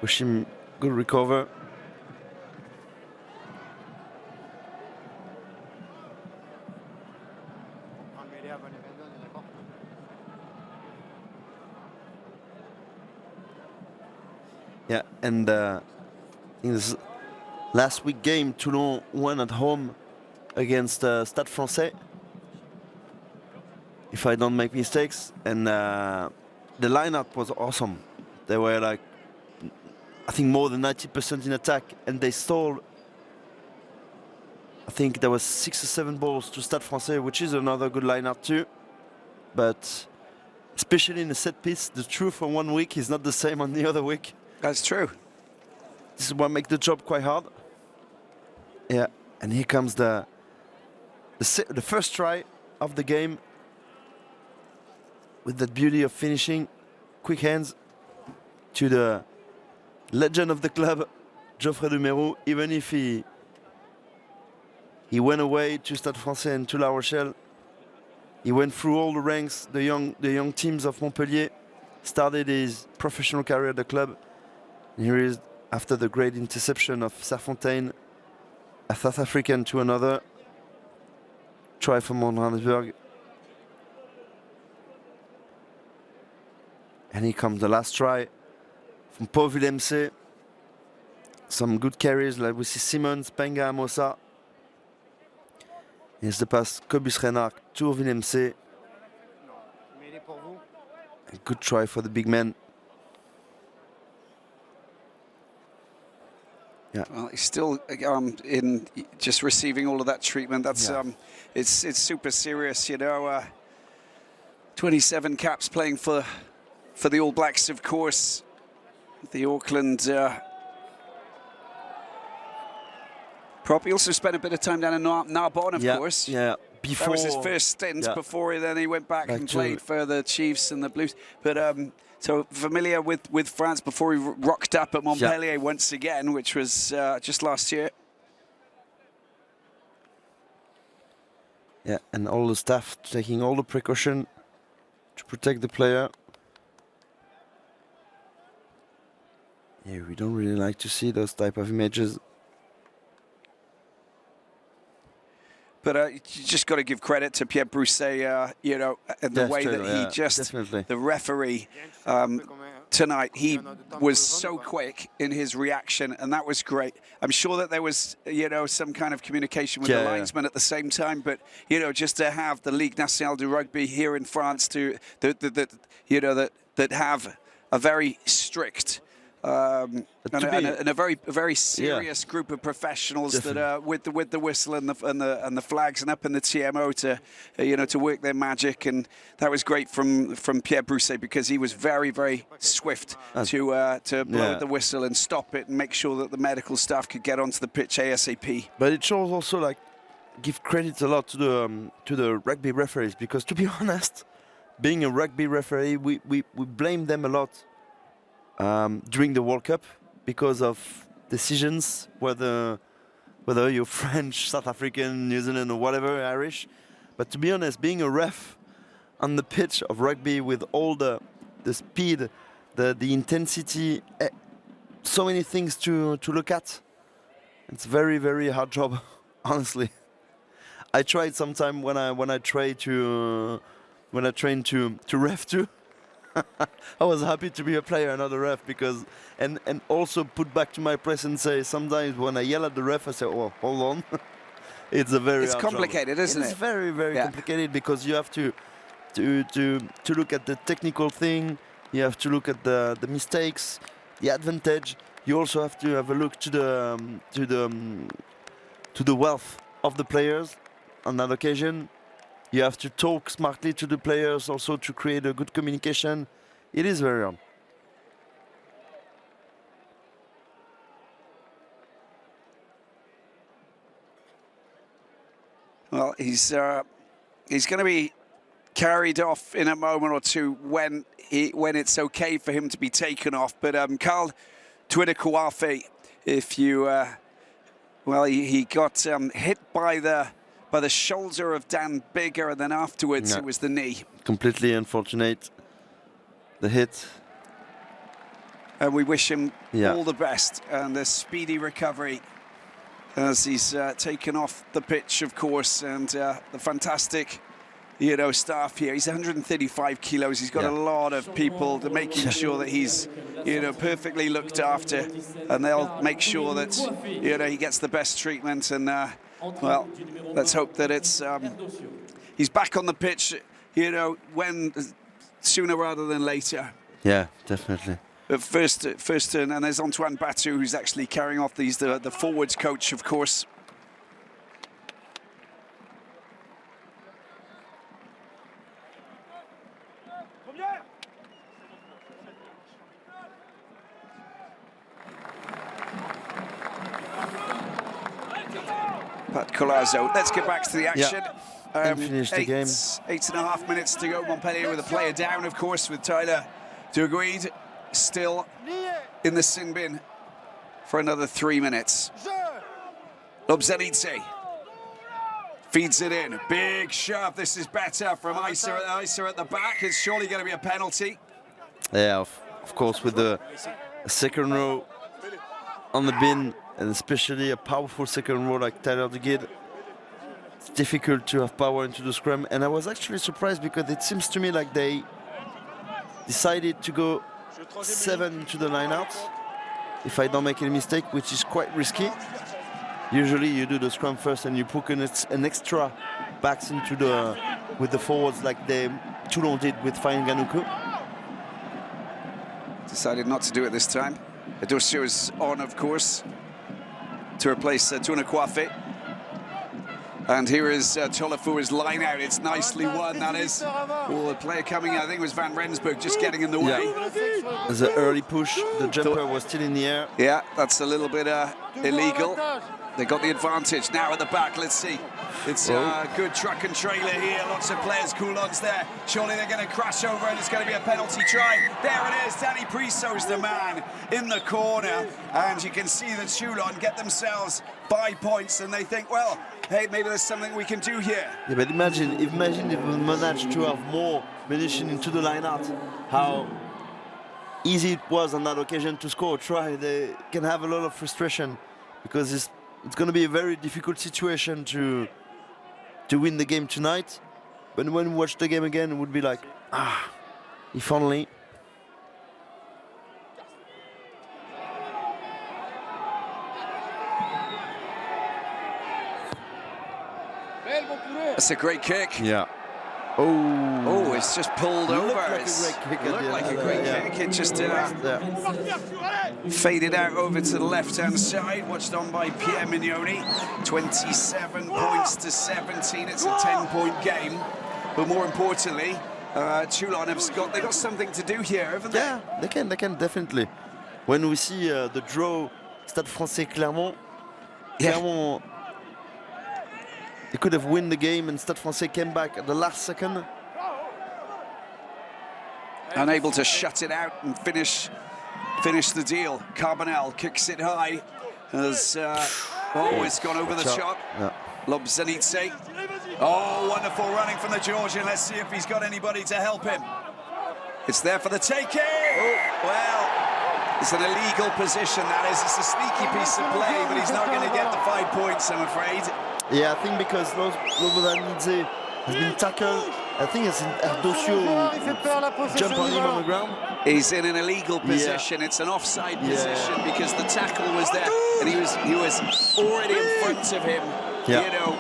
Speaker 2: Wish him good recover. Yeah, and in this last week game, Toulon won at home against Stade Français, if I don't make mistakes, and the lineup was awesome. They were like, I think, more than 90% in attack, and they stole, I think there was 6 or 7 balls to Stade Français, which is another good lineup too. But especially in the set piece, the truth on one week is not the same on the other week.
Speaker 1: That's true.
Speaker 2: This is what makes the job quite hard. Yeah, and here comes the first try of the game with that beauty of finishing, quick hands to the legend of the club, Geoffrey Dumerou. Even if he went away to Stade Français and to La Rochelle, he went through all the ranks, the young teams of Montpellier, started his professional career at the club. Here he is after the great interception of Serfontaine, a South African to another. Try for Johannesburg. And here comes the last try from Paul Willemse. Some good carries, like we see Simmons, Penga, Amosa. Here's the pass, Cobus Renard to Willemse. A good try for the big man. Yeah.
Speaker 1: Well, he's still in just receiving all of that treatment. That's it's super serious, you know. 27 caps playing for the All Blacks, of course. The Auckland prop. He also spent a bit of time down in Narbonne, of course.
Speaker 2: Yeah. Before,
Speaker 1: that was his first stint before then he went back and played for the Chiefs and the Blues. But so familiar with France before he rocked up at Montpellier once again, which was just last year.
Speaker 2: Yeah, and all the staff taking all the precaution to protect the player. Yeah, we don't really like to see those type of images.
Speaker 1: But you just got to give credit to Pierre Brousset, you know, and the way that he just, the referee tonight, he was so quick in his reaction, and that was great. I'm sure that there was, you know, some kind of communication with the linesman at the same time, but, you know, just to have the Ligue Nationale de Rugby here in France to, you know, that have a very strict and a very serious group of professionals that are with the whistle and the flags and up in the TMO to you know, to work their magic, and that was great from Pierre Brousset, because he was very swift to blow the whistle and stop it and make sure that the medical staff could get onto the pitch ASAP.
Speaker 2: But it shows also, like, give credit a lot to the rugby referees, because to be honest, being a rugby referee, we blame them a lot. During the World Cup, because of decisions, whether you're French, South African, New Zealand, or whatever, Irish. But to be honest, being a ref on the pitch of rugby with all the speed, the intensity, so many things to look at, it's very hard job, honestly. I tried sometime when I train to ref too. I was happy to be a player, not a ref, because and also put back to my press and say, sometimes when I yell at the ref, I say, oh, hold on. It's a very hard
Speaker 1: complicated,
Speaker 2: job.
Speaker 1: Isn't it?
Speaker 2: It's very complicated, because you have to look at the technical thing, you have to look at the mistakes, the advantage. You also have to have a look to the wealth of the players on that occasion. You have to talk smartly to the players also to create a good communication. It is very hard.
Speaker 1: Well, he's going to be carried off in a moment or two when it's okay for him to be taken off. But Carl Tuidekuafe, if you he got hit by the shoulder of Dan Bigger, and then afterwards it was the knee.
Speaker 2: Completely unfortunate, the hit.
Speaker 1: And we wish him all the best and a speedy recovery as he's taken off the pitch, of course, and the fantastic, you know, staff here. He's 135 kilos. He's got a lot of people to making sure that he's, you know, perfectly looked after, and they'll make sure that, you know, he gets the best treatment. And well, let's hope that it's he's back on the pitch, you know, sooner rather than later.
Speaker 2: Yeah, definitely.
Speaker 1: But first turn, and there's Antoine Batu, who's actually carrying off the forwards coach, of course. Pat Colazo. Let's get back to the action.
Speaker 2: And finish the game.
Speaker 1: 8.5 minutes to go. Montpellier with a player down, of course, with Tyler Duguid still in the sin bin for another 3 minutes. Lobzanidze feeds it in. Big shove. This is better from Isa at the back. It's surely going to be a penalty.
Speaker 2: Yeah, of course, with the second row on the bin, and especially a powerful second row like Tyler Duguid, it's difficult to have power into the scrum. And I was actually surprised because it seems to me like they decided to go 7 into the line-out, if I don't make any mistake, which is quite risky. Usually you do the scrum first and you put an extra backs into with the forwards like Toulon did with Fine Ganuku.
Speaker 1: Decided not to do it this time. Adosio is on, of course, to replace Tuna Kwafe. And here is Tolafua's line out. It's nicely won, that is. Oh, the player coming, I think it was Van Rensburg, just getting in the way.
Speaker 2: Yeah. The early push, the jumper was still in the air.
Speaker 1: Yeah, that's a little bit illegal. They got the advantage. Now at the back, let's see. It's a good truck and trailer here. Lots of players. Coulon's there. Surely they're going to crash over and it's going to be a penalty try. There it is. Danny Prisso's the man in the corner. And you can see that Toulon get themselves 5 points and they think, well, hey, maybe there's something we can do here.
Speaker 2: Yeah, but imagine if we managed to have more munition into the line-out, how easy it was on that occasion to score a try. They can have a lot of frustration because it's going to be a very difficult situation to win the game tonight. But when we watch the game again, it would be like, if only.
Speaker 1: That's a great kick.
Speaker 2: Yeah.
Speaker 1: Oh, it's just pulled over.
Speaker 2: Looked
Speaker 1: like a great kick. It just faded out over to the left-hand side, watched on by Pierre Mignoni. 27 points to 17. It's a 10-point game. But more importantly, Toulon they got something to do here, haven't they?
Speaker 2: Yeah, they can definitely. When we see the draw, Stade Français Clermont, they could have won the game and Stade Français came back at the last second.
Speaker 1: Unable to shut it out and finish the deal. Carbonell kicks it high. As, it's gone over the top.
Speaker 2: Yeah.
Speaker 1: Lobzanidze. Oh, wonderful running from the Georgian. Let's see if he's got anybody to help him. It's there for the taking. Well, it's an illegal position, that is. It's a sneaky piece of play, but he's not going to get the 5 points, I'm afraid.
Speaker 2: Yeah, I think because Lobzanidze has been tackled. I think it's Ardosio jump on him on the ground.
Speaker 1: He's in an illegal position. Yeah. It's an offside position because the tackle was there and he was already in front of him. Yeah. You know,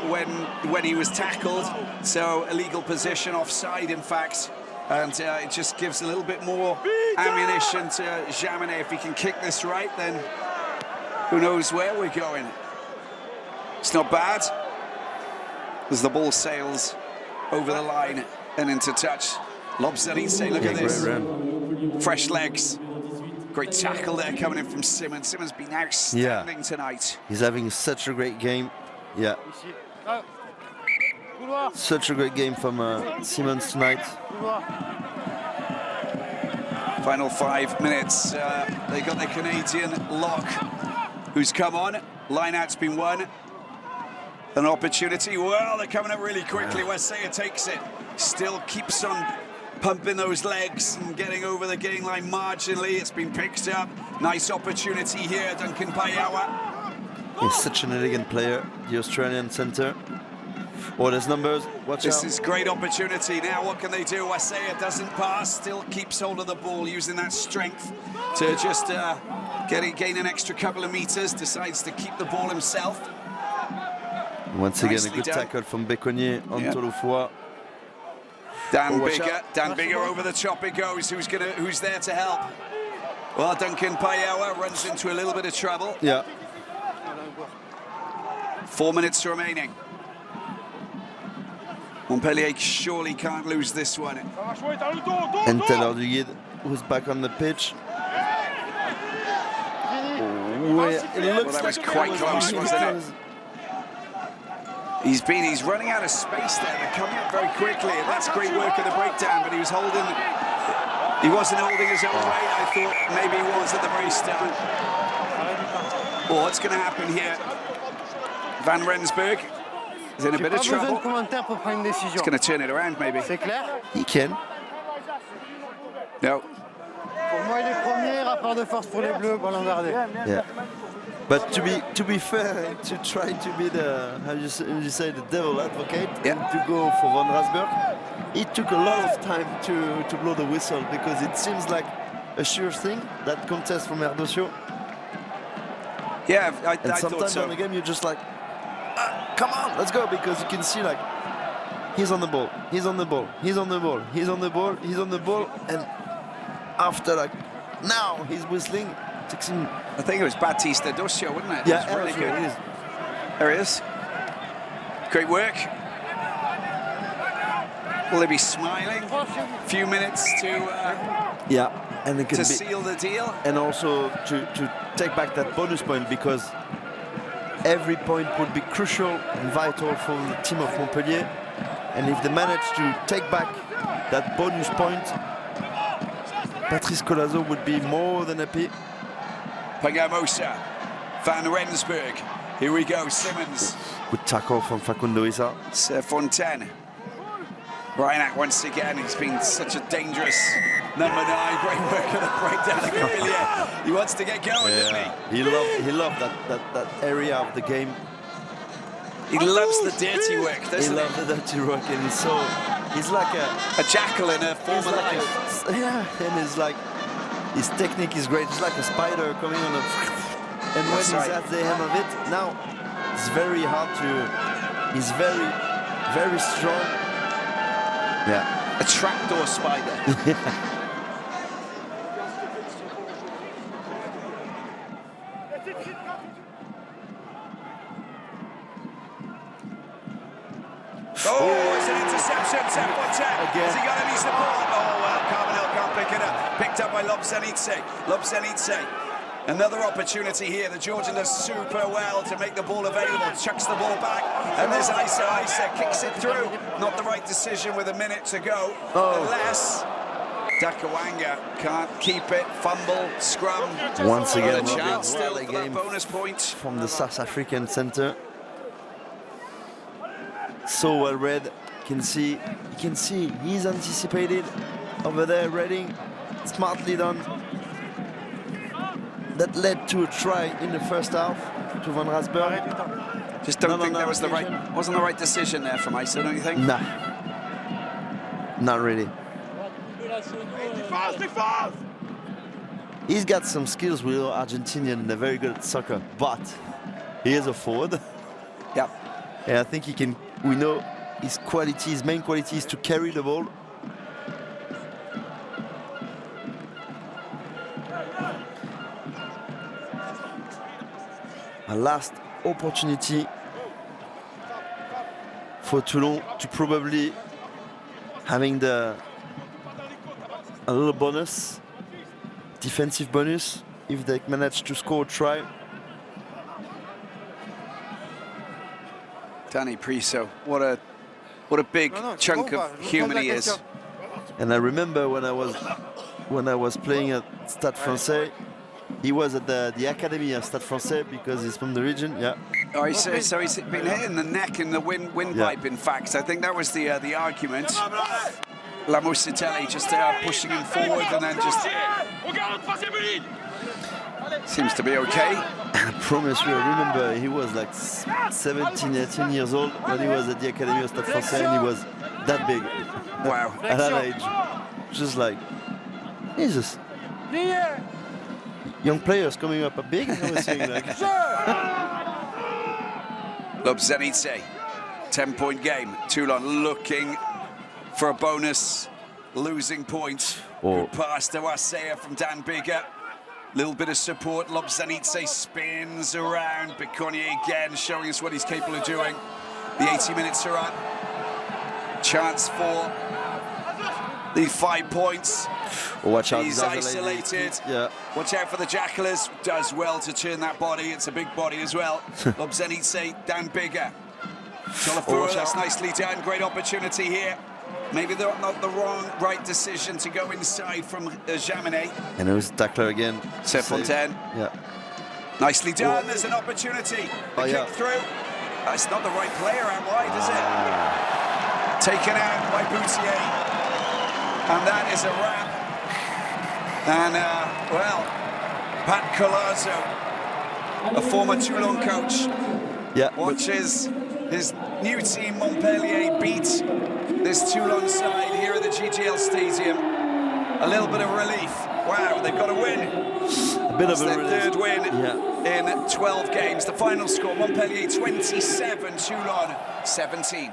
Speaker 1: when he was tackled. So illegal position, offside in fact. And it just gives a little bit more ammunition to Jaminet. If he can kick this right, then who knows where we're going. It's not bad as the ball sails over the line and into touch. Lobzanidze, look at this. Fresh legs. Great tackle there coming in from Simmons. Simmons been outstanding tonight.
Speaker 2: He's having such a great game. Yeah. Such a great game from Simmons tonight.
Speaker 1: Final 5 minutes. They got their Canadian lock who's come on. Line-out's been won. An opportunity. Well, they're coming up really quickly. Wasea takes it. Still keeps on pumping those legs and getting over the gain line marginally. It's been picked up. Nice opportunity here, Duncan Payawa.
Speaker 2: He's such an elegant player, the Australian centre. Oh, there's numbers. Watch out.
Speaker 1: This is great opportunity. Now what can they do? Wasea doesn't pass, still keeps hold of the ball, using that strength to just gain an extra couple of meters. Decides to keep the ball himself.
Speaker 2: Once again, a good tackle from Béconnier on Tolofua.
Speaker 1: Dan Bigger over the top it goes. Who's there to help? Well, Duncan Payawa runs into a little bit of trouble.
Speaker 2: Yeah.
Speaker 1: 4 minutes remaining. Montpellier surely can't lose this one.
Speaker 2: And Tyler Duguid, who's back on the pitch.
Speaker 1: It looks that was quite close, wasn't it? He's running out of space there. They're coming up very quickly, and that's great work at the breakdown. But he wasn't holding his own weight. I thought maybe he was at the very start. What's going to happen here? Van Rensburg is in a bit of trouble. He's going to turn it around, maybe.
Speaker 2: He can.
Speaker 1: No.
Speaker 3: rapport de force pour les Bleus, ballon gardé.
Speaker 2: Yeah. But to be fair, and to try to be the, how you say, the devil advocate, and to go for Van Rensburg, it took a lot of time to blow the whistle, because it seems like a sure thing, that contest from Erdosio.
Speaker 1: Yeah, I
Speaker 2: and
Speaker 1: thought so.
Speaker 2: sometimes on the game you're just like, come on, let's go, because you can see like, he's on the ball, he's on the ball, he's on the ball, he's on the ball, he's on the ball, and after like, now he's whistling.
Speaker 1: I think it was Batista Dossio, wasn't it?
Speaker 2: Yeah,
Speaker 1: it was really good.
Speaker 2: It is.
Speaker 1: There he is. Great work. Will they be smiling? A few minutes to
Speaker 2: yeah, and it can
Speaker 1: to seal the deal,
Speaker 2: and also to take back that bonus point, because every point would be crucial and vital for the team of Montpellier. And if they manage to take back that bonus point, Patrice Colazo would be more than happy.
Speaker 1: Pagamosa, Van Rensburg. Here we go, Simmons.
Speaker 2: Good tackle from Facundo Issa.
Speaker 1: Fontaine. Reinach once again, he's been such a dangerous number 9. Great work at the breakdown of Montpellier. He wants to get going, doesn't he?
Speaker 2: He loved that area of the game.
Speaker 1: He loves the dirty work, doesn't he?
Speaker 2: He loves the dirty work, and he's like
Speaker 1: a jackal in a former life.
Speaker 2: And it's like, his technique is great. It's like a spider coming on a... And when he's at the end of it, now it's very hard to... He's very, very strong. Yeah.
Speaker 1: A trapdoor spider. Oh, it's an interception. Again. Has he got any support? Oh, well, Carbonell can't pick it up. Picked up by Lobzenitse. Another opportunity here. The Georgian does super well to make the ball available. Chucks the ball back. And there's Issa kicks it through. Not the right decision with a minute to go. Unless Dakawanga can't keep it. Fumble, scrum.
Speaker 2: Once again,
Speaker 1: a chance still for that bonus point.
Speaker 2: From the South African center. So well read. You can see he's anticipated over there, Reading, smartly done. That led to a try in the first half to Van Rensburg.
Speaker 1: Just don't think that was wasn't the right decision there from Issa, don't you think?
Speaker 2: Nah, not really. He's got some skills with Argentinian, and they're very good at soccer, but he is a forward.
Speaker 1: Yeah.
Speaker 2: And I think he can. We know his main quality is to carry the ball. A last opportunity for Toulon to probably having a little bonus, defensive bonus, if they manage to score a try.
Speaker 1: Danny Priso, what a big chunk of human he is.
Speaker 2: And I remember when I was playing at Stade Français, he was at the academy of Stade Français because he's from the region. Yeah.
Speaker 1: Oh, so he's been hit in the neck in the windpipe. In fact, I think that was the argument. Lamusitelli just pushing him forward, and then just seems to be okay.
Speaker 2: I promise you, I remember he was like 17, 18 years old when he was at the academy of Stade Français, and he was that big.
Speaker 1: Wow.
Speaker 2: At that age. Just like, Jesus. Young players coming up are big, and I was saying like...
Speaker 1: Lobzenitse, 10-point game. Toulon looking for a bonus, losing point. Good pass to Asea from Dan Bigger. Little bit of support. Lobzenitse spins around. Biconier again showing us what he's capable of doing. The 80 minutes are up. Chance for the 5 points.
Speaker 2: Watch out.
Speaker 1: He's isolated.
Speaker 2: Yeah.
Speaker 1: Watch out for the Jackalers. Does well to turn that body. It's a big body as well. Lobzenitse, Dan Bigger. Tolafua, that's nicely done. Great opportunity here. Maybe they're not the right decision to go inside from Jaminet.
Speaker 2: And it was tackler again.
Speaker 1: Fontaine.
Speaker 2: Yeah.
Speaker 1: Nicely done. There's an opportunity. The kick through. That's not the right player out wide, is it? Taken out by Boutier. And that is a wrap. And, well, Pat Colazo, a former Toulon coach, watches his new team Montpellier beat this Toulon side here at the GTL Stadium. A little bit of relief. Wow, they've got a win.
Speaker 2: A bit of a relief.
Speaker 1: Third win in 12 games. The final score, Montpellier 27, Toulon 17.